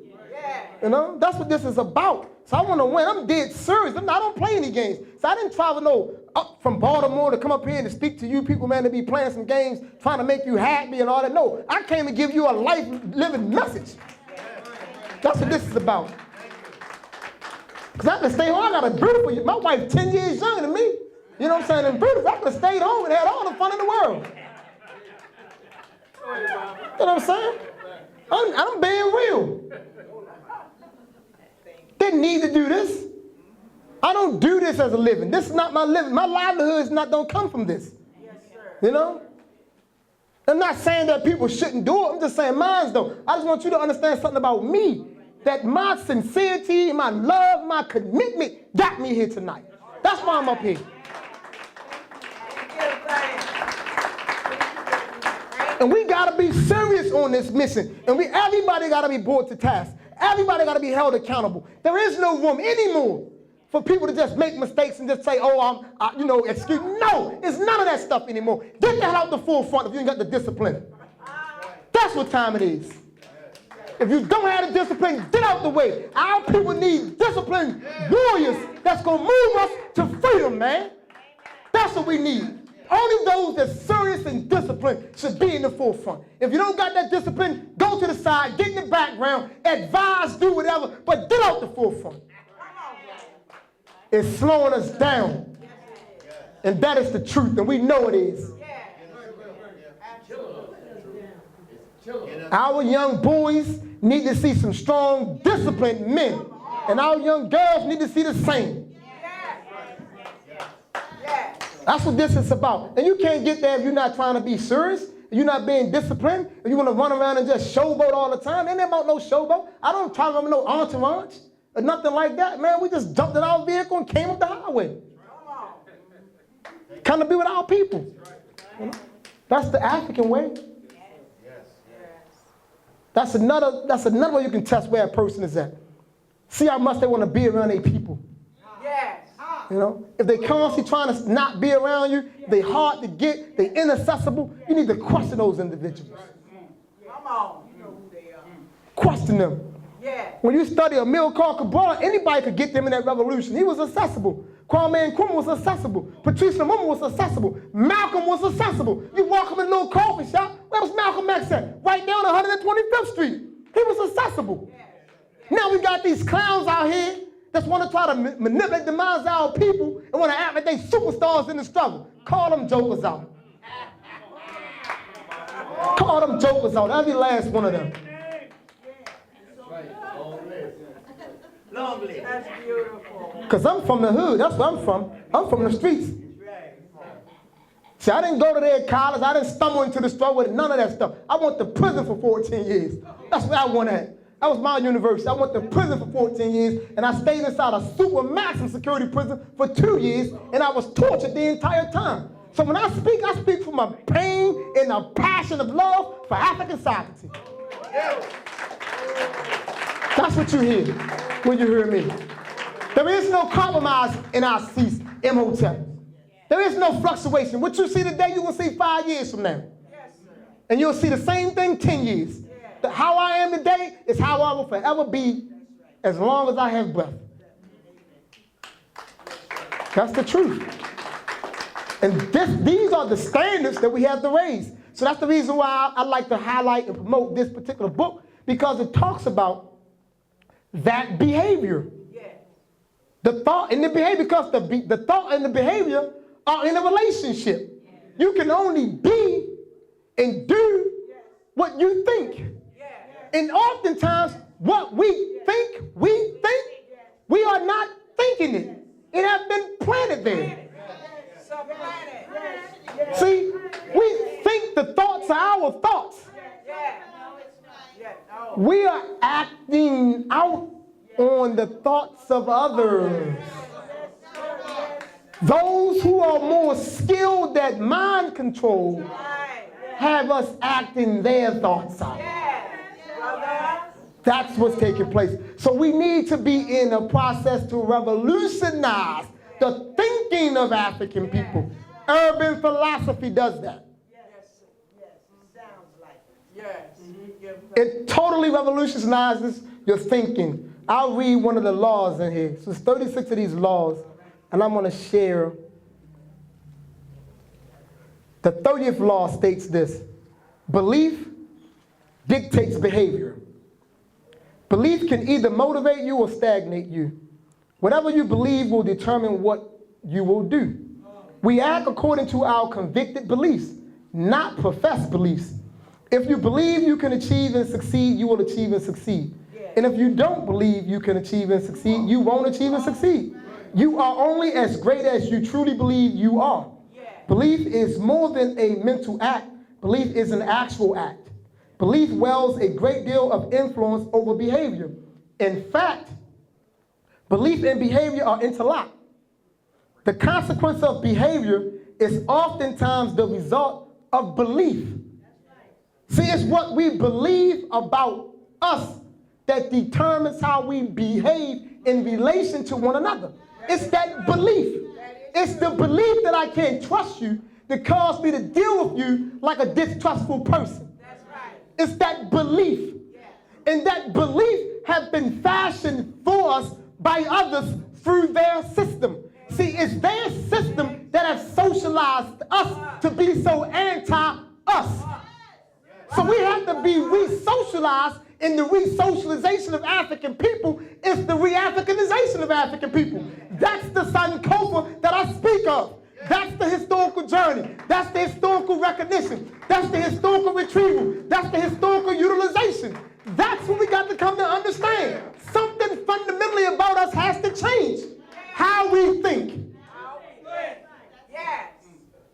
You know, that's what this is about. So I want to win. I'm dead serious. I don't play any games. So I didn't travel no up from Baltimore to come up here and to speak to you people, man, to be playing some games, trying to make you happy and all that. No, I came to give you a life-living message. That's what this is about. Because I could stay home. I got a beautiful, my wife 10 years younger than me. You know what I'm saying? And beautiful. I could have stayed home and had all the fun in the world. You know what I'm saying? I'm being real. Didn't need to do this. I don't do this as a living. This is not my living. My livelihood don't come from this. Yes, sir. You know? I'm not saying that people shouldn't do it. I'm just saying mine don't. I just want you to understand something about me. That my sincerity, my love, my commitment got me here tonight. That's why I'm up here. And we got to be serious on this mission. And everybody got to be brought to task. Everybody got to be held accountable. There is no room anymore for people to just make mistakes and just say, oh, excuse me. No, it's none of that stuff anymore. Get the hell out the forefront if you ain't got the discipline. That's what time it is. If you don't have the discipline, get out the way. Our people need disciplined warriors that's going to move us to freedom, man. That's what we need. Only those that's serious and disciplined should be in the forefront. If you don't got that discipline, go to the side, get in the background, advise, do whatever, but get out the forefront. It's slowing us down. And that is the truth, and we know it is. Our young boys need to see some strong, disciplined men. And our young girls need to see the same. That's what this is about. And you can't get there if you're not trying to be serious, if you're not being disciplined, if you want to run around and just showboat all the time. Ain't about no showboat. I don't try to run no entourage or nothing like that, man. We just jumped in our vehicle and came up the highway. Come to be with our people. You know? That's the African way. That's another way you can test where a person is at. See how much they want to be around their people. Yes. You know, if they constantly trying to not be around you, they hard to get, they inaccessible, you need to question those individuals. Come on. You know who they are. Question them. Yeah. When you study Amilcar Cabral, anybody could get them in that revolution. He was accessible. Kwame Nkrumah was accessible. Patrice Lumumba was accessible. Malcolm was accessible. You walk him in a little coffee shop, where was Malcolm X at? Right down 125th Street. He was accessible. Now we got these clowns out here that want to try to manipulate the minds of our people and want to act like they superstars in the struggle. Call them jokers out. Call them jokers out. Every last one of them. Lovely. That's beautiful. Because I'm from the hood. That's where I'm from. I'm from the streets. See, I didn't go to their college. I didn't stumble into the struggle with none of that stuff. I went to prison for 14 years. That's where I went at. That was my university. I went to prison for 14 years, and I stayed inside a super maximum security prison for 2 years, and I was tortured the entire time. So when I speak from a pain and a passion of love for African sovereignty. That's what you hear when you hear me. There is no compromise in our cease, Imhotep. There is no fluctuation. What you see today, you will see 5 years from now. And you'll see the same thing 10 years. How I am today is how I will forever be as long as I have breath. That's the truth. And these are the standards that we have to raise. So that's the reason why I like to highlight and promote this particular book, because it talks about that behavior. The thought and the behavior, because the thought and the behavior are in a relationship. You can only be and do what you think. And oftentimes, what we think, we are not thinking it. It has been planted there. See, we think the thoughts are our thoughts. We are acting out on the thoughts of others. Those who are more skilled at mind control have us acting their thoughts out. That's what's taking place. So we need to be in a process to revolutionize the thinking of African people. UrBan philosophy does that. It totally revolutionizes your thinking. I'll read one of the laws in here. So there's 36 of these laws, and I'm going to share The 30th law states this: belief dictates behavior. Belief can either motivate you or stagnate you. Whatever you believe will determine what you will do. We act according to our convicted beliefs, not professed beliefs. If you believe you can achieve and succeed, you will achieve and succeed. And if you don't believe you can achieve and succeed, you won't achieve and succeed. You are only as great as you truly believe you are. Belief is more than a mental act. Belief is an actual act. Belief wields a great deal of influence over behavior. In fact, belief and behavior are interlocked. The consequence of behavior is oftentimes the result of belief. See, it's what we believe about us that determines how we behave in relation to one another. It's that belief. It's the belief that I can't trust you that caused me to deal with you like a distrustful person. It's that belief. And that belief has been fashioned for us by others through their system. See, it's their system that has socialized us to be so anti-us. So we have to be re-socialized, and the re-socialization of African people is the re-Africanization of African people. That's the Sankofa that I speak of. That's the historical journey. That's the historical recognition. That's the historical retrieval. That's the historical utilization. That's what we got to come to understand. Something fundamentally about us has to change. How we think. Yes,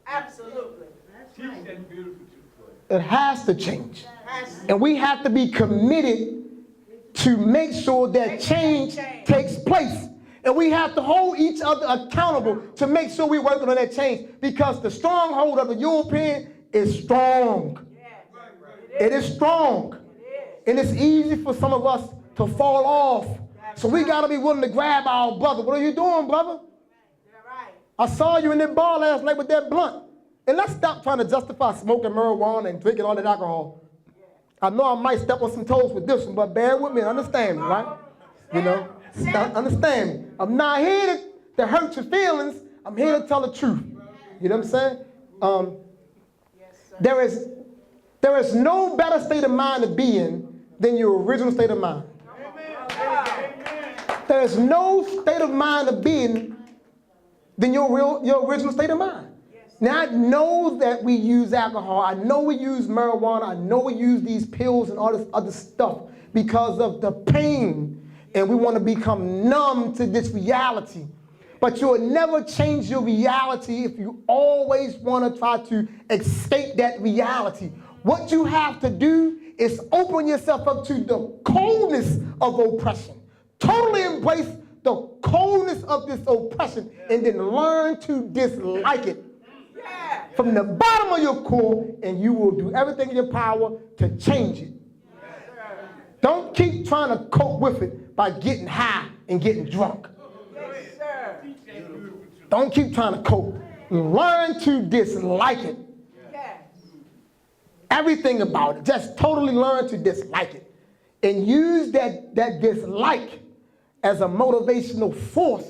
absolutely. It has to change. And we have to be committed to make sure that change takes place. And we have to hold each other accountable to make sure we're working on that change, because the stronghold of the European is strong. It is strong. And it's easy for some of us to fall off. So we got to be willing to grab our brother. What are you doing, brother? I saw you in that bar last night with that blunt. And let's stop trying to justify smoking marijuana and drinking all that alcohol. I know I might step on some toes with this one, but bear with me and understand me, right? You know, understand me. I'm not here to hurt your feelings. I'm here to tell the truth. You know what I'm saying? There is no better state of mind to be in than your original state of mind. There is no state of mind to be in than your original state of mind. Now, I know that we use alcohol. I know we use marijuana. I know we use these pills and all this other stuff because of the pain, and we want to become numb to this reality. But you'll never change your reality if you always want to try to escape that reality. What you have to do is open yourself up to the coldness of oppression. Totally embrace the coldness of this oppression, and then learn to dislike it from the bottom of your core, and you will do everything in your power to change it. Don't keep trying to cope with it by getting high and getting drunk. Don't keep trying to cope. Learn to dislike it. Everything about it. Just totally learn to dislike it. And use that dislike as a motivational force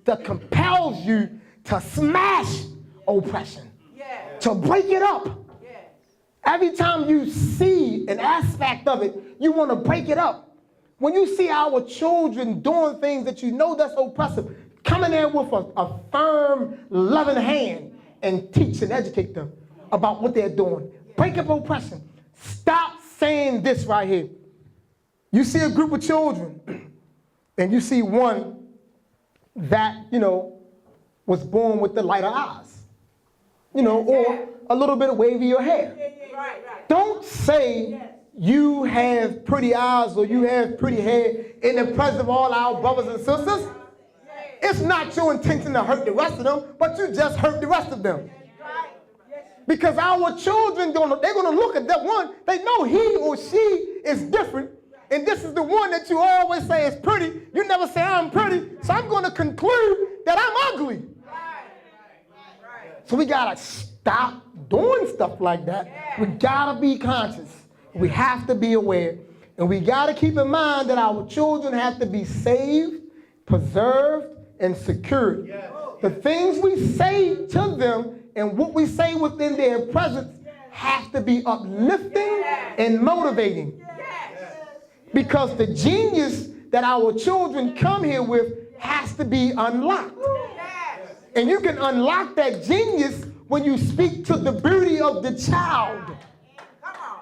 that compels you to smash oppression. To break it up. Every time you see an aspect of it, you want to break it up. When you see our children doing things that you know that's oppressive, come in there with a firm, loving hand and teach and educate them about what they're doing. Break up oppression. Stop saying this right here. You see a group of children, and you see one that, was born with the lighter eyes. Or a little bit of wavier hair. Don't say you have pretty eyes or you have pretty hair in the presence of all our brothers and sisters. It's not your intention to hurt the rest of them, but you just hurt the rest of them. Because our children, they're going to look at that one. They know he or she is different. And this is the one that you always say is pretty. You never say I'm pretty. So I'm going to conclude that I'm ugly. So we got to stop doing stuff like that. We got to be conscious. We have to be aware. And we got to keep in mind that our children have to be saved, preserved, and secured. The things we say to them and what we say within their presence has to be uplifting and motivating. Because the genius that our children come here with has to be unlocked. And you can unlock that genius when you speak to the beauty of the child.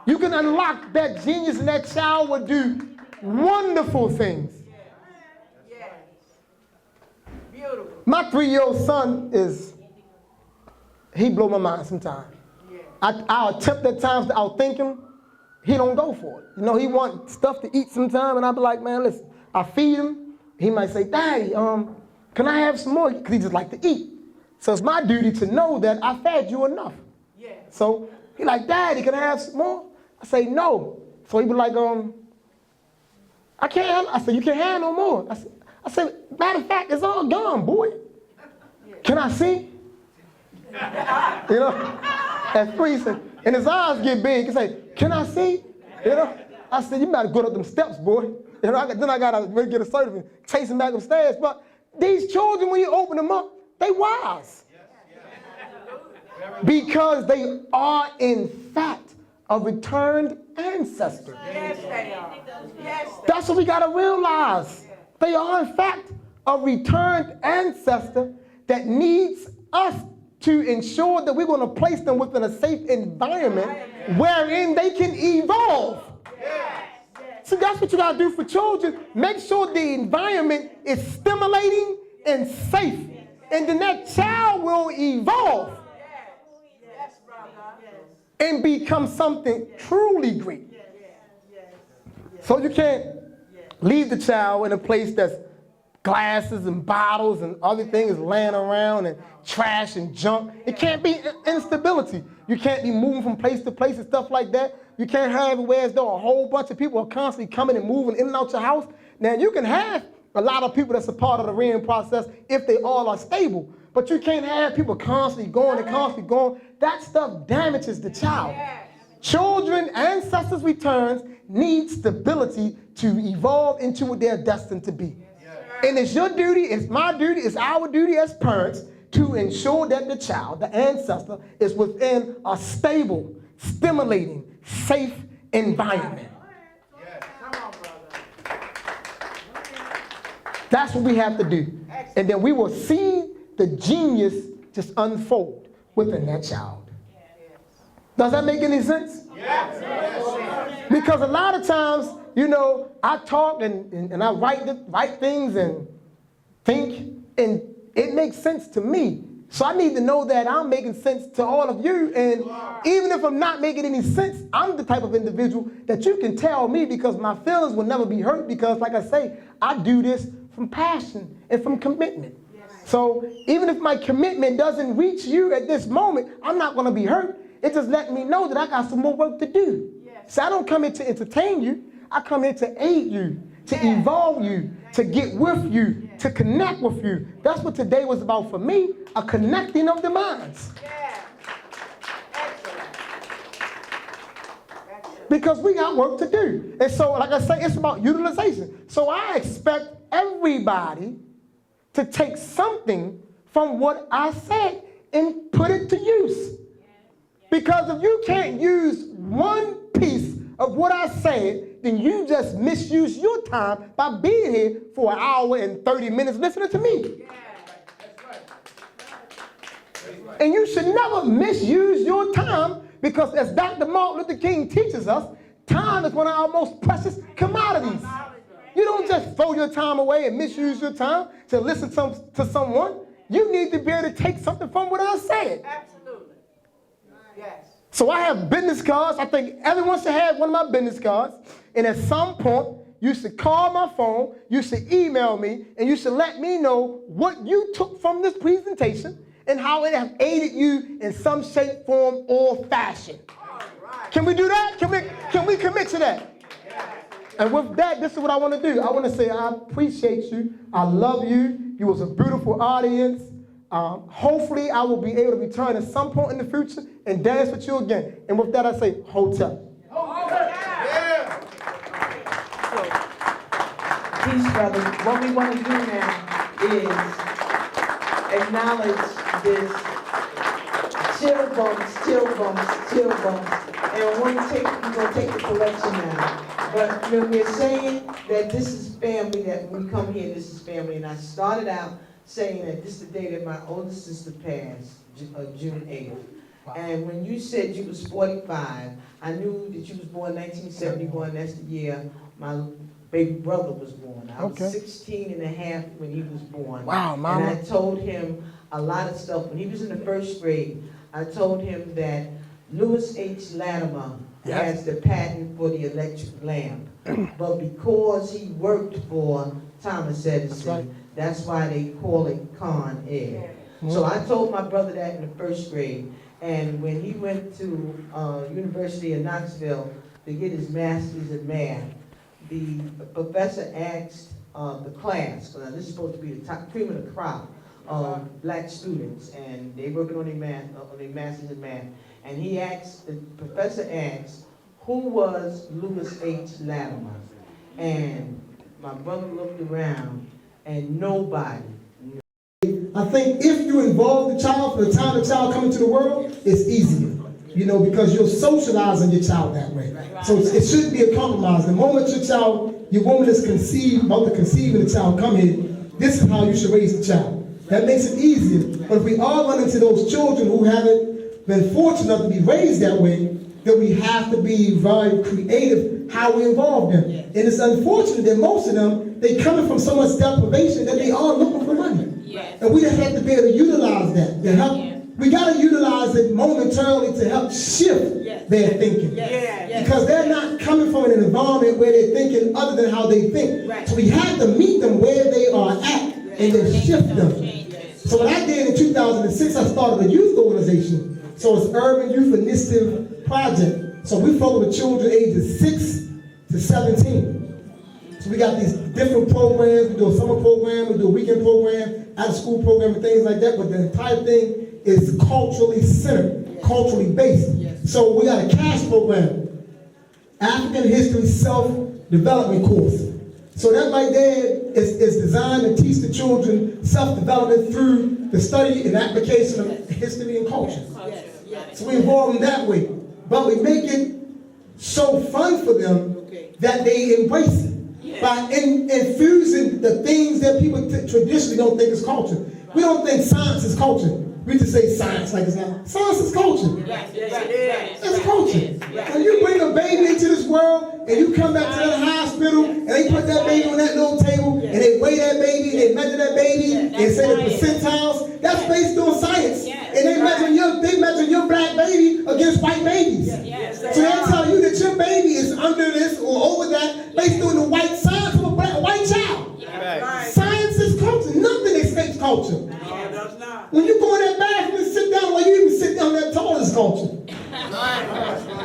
You can unlock that genius, and that child will do wonderful things. My 3-year-old son he blow my mind sometimes. I'll attempt at times to outthink him. He don't go for it. You know, he want stuff to eat sometime, and I'll be like, man, listen, I feed him. He might say, Daddy, can I have some more? Because he just like to eat. So it's my duty to know that I fed you enough. So he like, Daddy, can I have some more? I say, no. So he be like, I can't. I said, you can't have no more. I said, matter of fact, it's all gone, boy. Can I see? You know, at 3, he said, and his eyes get big. He say, can I see? You know, I said, you better go up them steps, boy. You know, then I gotta really get a certificate, chase him back upstairs. But these children, when you open them up, they wise. Because they are, in fact, a returned ancestor. Yes, they are. Yes, That's what we gotta realize. They are, in fact, a returned ancestor that needs us to ensure that we're going to place them within a safe environment wherein they can evolve. So that's what you got to do for children. Make sure the environment is stimulating and safe. And then that child will evolve and become something truly great. So you can't leave the child in a place that's glasses and bottles and other things laying around and trash and junk. It can't be instability. You can't be moving from place to place and stuff like that. You can't have it where as though a whole bunch of people are constantly coming and moving in and out your house. Now, you can have a lot of people that's a part of the rearing process if they all are stable. But you can't have people constantly going and constantly going. That stuff damages the child. Children, ancestors' returns need stability to evolve into what they're destined to be. And it's your duty, it's my duty, it's our duty as parents to ensure that the child, the ancestor, is within a stable, stimulating, safe environment. That's what we have to do. And then we will see the genius just unfold within that child. Does that make any sense? Yes. Because a lot of times, you know, I talk and I write things and think, and it makes sense to me. So I need to know that I'm making sense to all of you. And even if I'm not making any sense, I'm the type of individual that you can tell me, because my feelings will never be hurt, because, like I say, I do this from passion and from commitment. So even if my commitment doesn't reach you at this moment, I'm not going to be hurt. It just letting me know that I got some more work to do. So I don't come here to entertain you. I come here to aid you, to evolve you, to get with you, to connect with you. That's what today was about for me, a connecting of the minds. Because we got work to do. And so, like I say, it's about utilization. So I expect everybody to take something from what I said and put it to use. Because if you can't use one piece of what I said, then you just misuse your time by being here for 1 hour and 30 minutes listening to me. And you should never misuse your time, because as Dr. Martin Luther King teaches us, time is one of our most precious commodities. You don't just throw your time away and misuse your time to listen to someone. You need to be able to take something from what I said. Absolutely. Yes. So I have business cards. I think everyone should have one of my business cards. And at some point, you should call my phone, you should email me, and you should let me know what you took from this presentation and how it has aided you in some shape, form, or fashion. Right. Can we do that? Can we commit to that? And with that, this is what I want to do. I want to say I appreciate you. I love you. You was a beautiful audience. Hopefully, I will be able to return at some point in the future and dance with you again. And with that, I say, hotel. Peace, brothers. What we want to do now is acknowledge this chill bumps, chill bumps, chill bumps. And one take, you're gonna take the collection now. But we're saying that this is family, that when we come here, this is family. And I started out saying that this is the day that my older sister passed, June 8th. And when you said you was 45, I knew that you was born 1971. That's the year my baby brother was born. I was 16 and a half when he was born. Wow, Mama. And I told him a lot of stuff. When he was in the first grade, I told him that Louis H. Latimer has the patent for the electric lamp. But because he worked for Thomas Edison, that's why they call it Con Ed. So I told my brother that in the first grade. And when he went to University of Knoxville to get his master's in math, the professor asked the class, because this is supposed to be the top cream of the crop of black students, and they working on their master's in math. And he asked, the professor asked, who was Louis H. Latimer? And my brother looked around, and nobody knew. I think if you involve the child from the time the child comes into the world, it's easier. You know, because you're socializing your child that way. So it shouldn't be a compromise. The moment your woman is conceived, about to conceive and the child come in, this is how you should raise the child. That makes it easier. But if we all run into those children who haven't been fortunate enough to be raised that way, then we have to be very creative how we involve them. And it's unfortunate that most of them, they coming from so much deprivation that they are looking for money. And we just have to be able to utilize that to help. We got to utilize it momentarily to help shift their thinking. Because they're not coming from an environment where they're thinking other than how they think. So we have to meet them where they are at and then shift them. So what I did in 2006, I started a youth organization. So it's Urban Youth Initiative Project. So we focus with children ages 6 to 17. So we got these different programs. We do a summer program, we do a weekend program, out of school program and things like that. But the entire thing is culturally centered, culturally based. So we got a cash program, African History Self-Development course. So that right there is designed to teach the children self-development through the study and application of history and culture. So we involve them that way. But we make it so fun for them that they embrace it. By infusing the things that people traditionally don't think is culture. We don't think science is culture. We just say science like it's not. Science is culture. It's culture. When you bring a baby into this world and you come back to that hospital and they put that baby on that little table and they weigh that baby and they measure that baby and say the percentiles, that's based on science. And they measure your black baby against white babies. So they tell you that your baby is under this or over that based on the white science of a white child. Science is culture. Nothing escapes culture. When you go in that bathroom and sit down, well, you even sit down that tall is culture.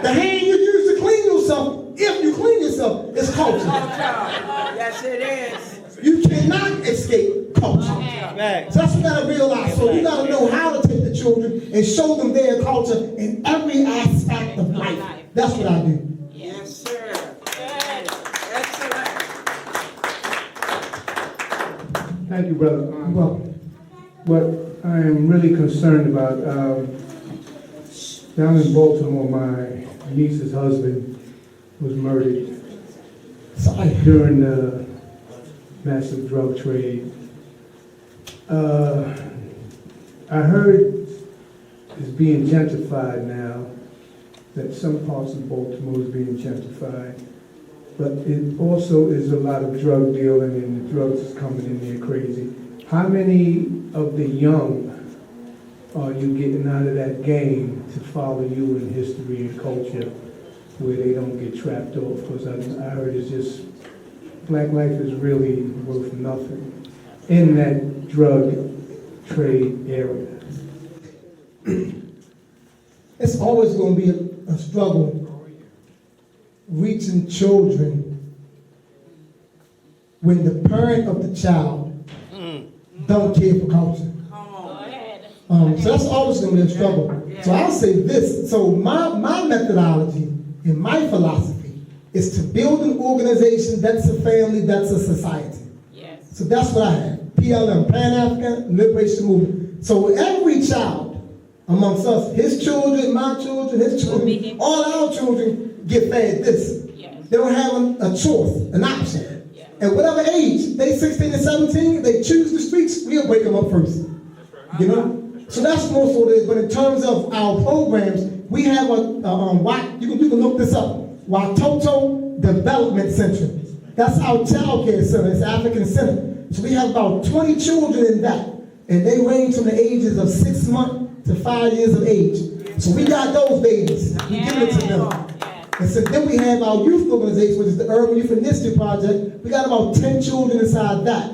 The hand you use to clean yourself, if you clean yourself, is culture. Yes, it is. You cannot escape culture. So that's what you gotta realize. So you gotta know how to take the children and show them their culture in every aspect of life. That's what I do. Yes, sir. Excellent. Thank you, brother. Well, What I am really concerned about, down in Baltimore, my niece's husband was murdered during the massive drug trade. I heard it's being gentrified now, that some parts of Baltimore is being gentrified, but it also is a lot of drug dealing and the drugs is coming in there crazy. How many of the young are you getting out of that game to follow you in history and culture where they don't get trapped off? Because I heard it's just, black life is really worth nothing in that drug trade area. it's always going to be a struggle reaching children when the parent of the child don't care for culture. So that's always going to be a struggle. So I'll say this. So my methodology and my philosophy is to build an organization that's a family, that's a society. So that's what I have. PLM, Pan-Afrikan Redemption Lecture Movement. So every child amongst us. His children, my children, his children, all our children get fed this. They don't have a choice, an option. At whatever age, they 16 and 17, they choose the streets, we'll break them up first. You know? So that's most of it. But in terms of our programs, we have you can look this up, Watoto Development Center. That's our child care center, it's African Center. So we have about 20 children in that. And they range from the ages of 6 months to 5 years of age. So we got those babies. We give it to them. And so then we have our youth organization, which is the UrBan Youth Initiative Project. We got about 10 children inside that.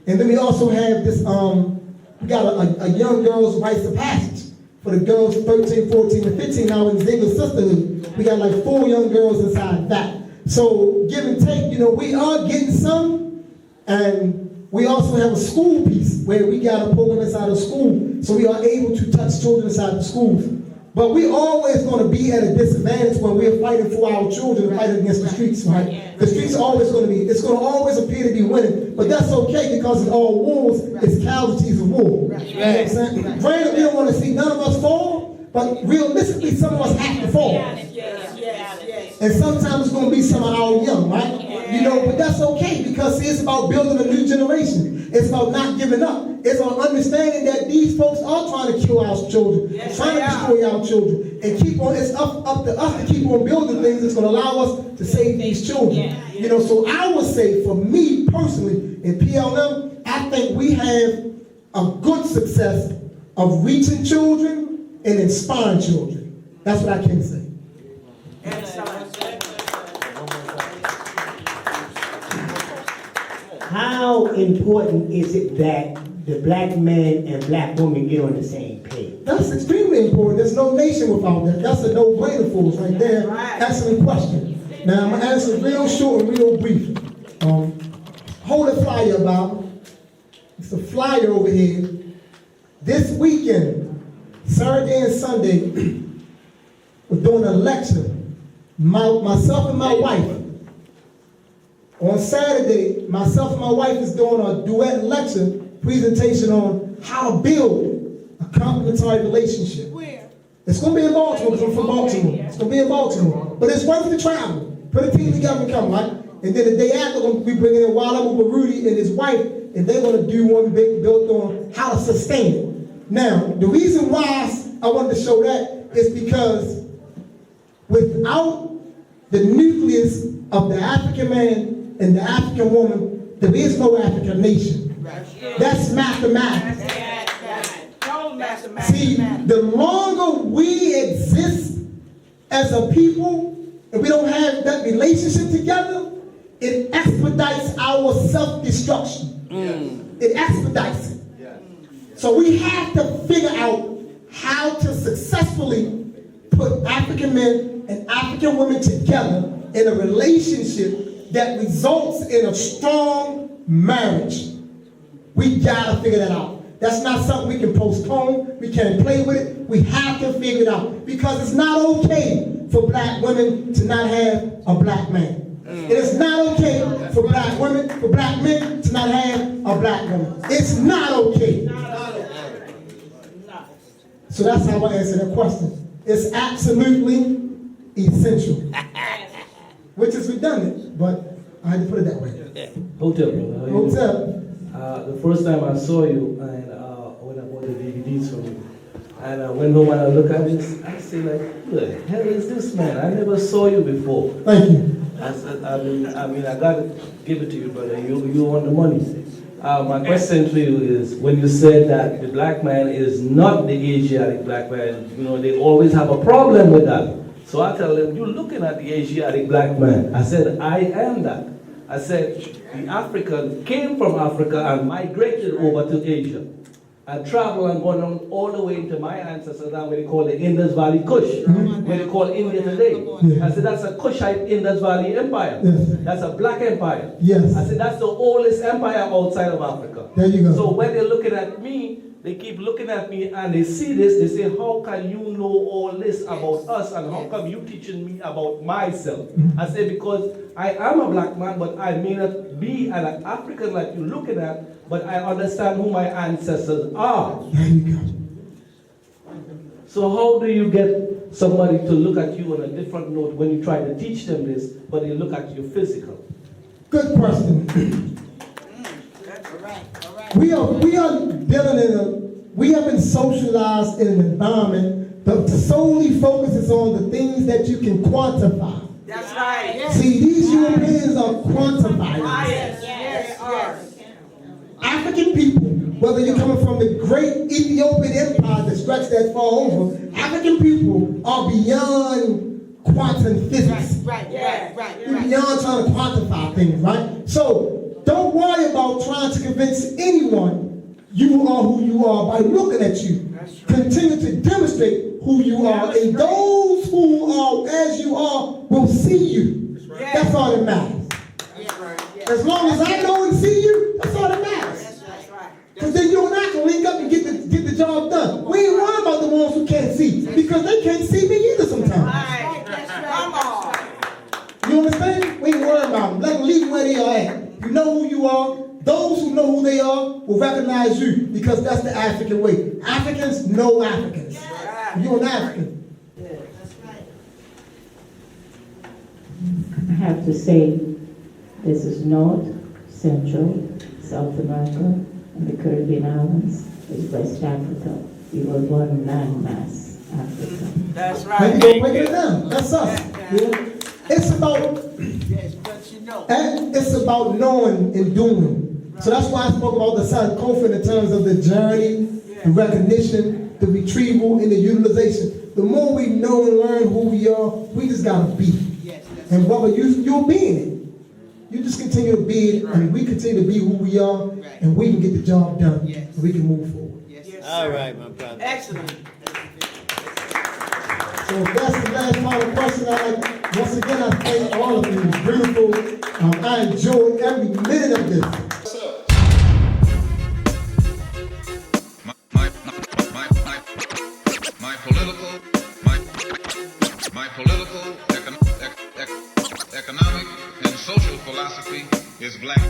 And then we also have this, we got a young girls' rites of passage for the girls 13, 14, and 15 now in Ziegler Sisterhood. We got like 4 young girls inside that. So give and take, you know, we are getting some, and we also have a school piece where we got a program inside of school, so we are able to touch children inside the schools. But we're always going to be at a disadvantage when we're fighting for our children and fighting against the streets, right? The streets are always going to be, it's going to always appear to be winning, but that's okay because in all wars, it's casualties of war. You know what I'm saying? Granted, we don't want to see none of us fall, but realistically, some of us have to fall. And sometimes it's going to be some of our young, right? You know, but that's okay because it's about building a new generation. It's about not giving up. It's about understanding that these folks are trying to kill our children, trying to destroy our children, and keep on. It's up to us to keep on building things that's going to allow us to save these children. You know, so I would say, for me personally, in PLM, I think we have a good success of reaching children and inspiring children. That's what I can say. How important is it that the black man and black woman get on the same page? That's extremely important. There's no nation without that. That's a no-brainer for us right there. Excellent question. Now, I'm going to answer real short and real brief. Hold a flyer, Bob. It's a flyer over here. This weekend, Saturday and Sunday, we're doing a lecture. Myself and my wife. On Saturday, myself and my wife is doing a duet lecture presentation on how to build a complementary relationship. Where? It's going to be in Baltimore because I'm from Baltimore. It's going to be in Baltimore. But it's worth the travel. Put a team together and come, right? And then the day after, we bring in Walamu Barudi and his wife, and they're going to do one big built on how to sustain it. Now, the reason why I wanted to show that is because without the nucleus of the African man and the African woman, there is no African nation. That's mathematics. See, the longer we exist as a people, and we don't have that relationship together, it expedites our self-destruction. It expedites it. So we have to figure out how to successfully put African men and African women together in a relationship that results in a strong marriage. We gotta figure that out. That's not something we can postpone. We can't play with it. We have to figure it out because it's not okay for black women to not have a black man. It is not okay for black women, for black men to not have a black woman. It's not okay. So that's how I answer that question. It's absolutely essential. Which is redundant, but I had to put it that way. Hotel, brother. Hotel. The first time I saw you, and when I bought the DVDs from you, and I went home and I look at this, I say like, who the hell is this man? I never saw you before. Thank you. I said, I mean, I gotta give it to you, brother. You want the money. My question to you is, when you said that the black man is not the Asiatic black man, you know, they always have a problem with that. So I tell them, you're looking at the Asiatic black man. I said, I am that. I said, the African came from Africa and migrated over to Asia. And traveled and gone on all the way into my ancestors down where they call the Indus Valley Kush, where they call India today. I said, that's a Kushite Indus Valley empire. That's a black empire. I said, that's the oldest empire outside of Africa. There you go. So when they're looking at me, they keep looking at me and they see this, they say, how can you know all this about us and how come you teaching me about myself? I say, because I am a black man, but I may not be an African like you're looking at, but I understand who my ancestors are. There you go. So how do you get somebody to look at you on a different note when you try to teach them this, but they look at you physical? Good question. We are dealing in we have been socialized in an environment that solely focuses on the things that you can quantify. That's right. See, these Europeans are quantifiers. Yes. African people, whether you're coming from the great Ethiopian empire that stretched that far over, African people are beyond quantum physics. Right. We're beyond trying to quantify things, right? So don't worry about trying to convince anyone you are who you are by looking at you. Continue to demonstrate who you are, and those who are as you are will see you. That's all that matters. As long as I know and see you, that's all that matters. Because then you and I can link up and get the job done. We ain't worried about the ones who can't see, because they can't see me either sometimes. Come on. You understand? We ain't worried about them. Let them leave where they are at. You know who you are. Those who know who they are will recognize you, because that's the African way. Africans know Africans. You're an African. I have to say, this is North, Central, South America, and the Caribbean islands, is West Africa. We were one landmass, Africa. That's Maybe go break it down. That's us. Yeah. It's about, it's about knowing and doing. So that's why I spoke about the Sankofa in terms of the journey, the recognition, the retrieval, and the utilization. The more we know and learn who we are, we just gotta be. And whether you're being it, you just continue to be it, and we continue to be who we are, and we can get the job done, and we can move forward. All right, my brother. Excellent. So if that's the last final question, once again, I thank all of you. It was beautiful. I enjoyed every minute of this. My political, economic, and social philosophy is black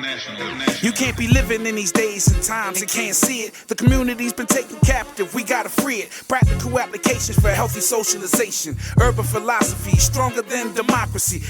national. You can't be living in these days and times and can't see it. The community's been taken captive, we gotta free it. Practical applications for healthy socialization. UrBan philosophy, stronger than democracy.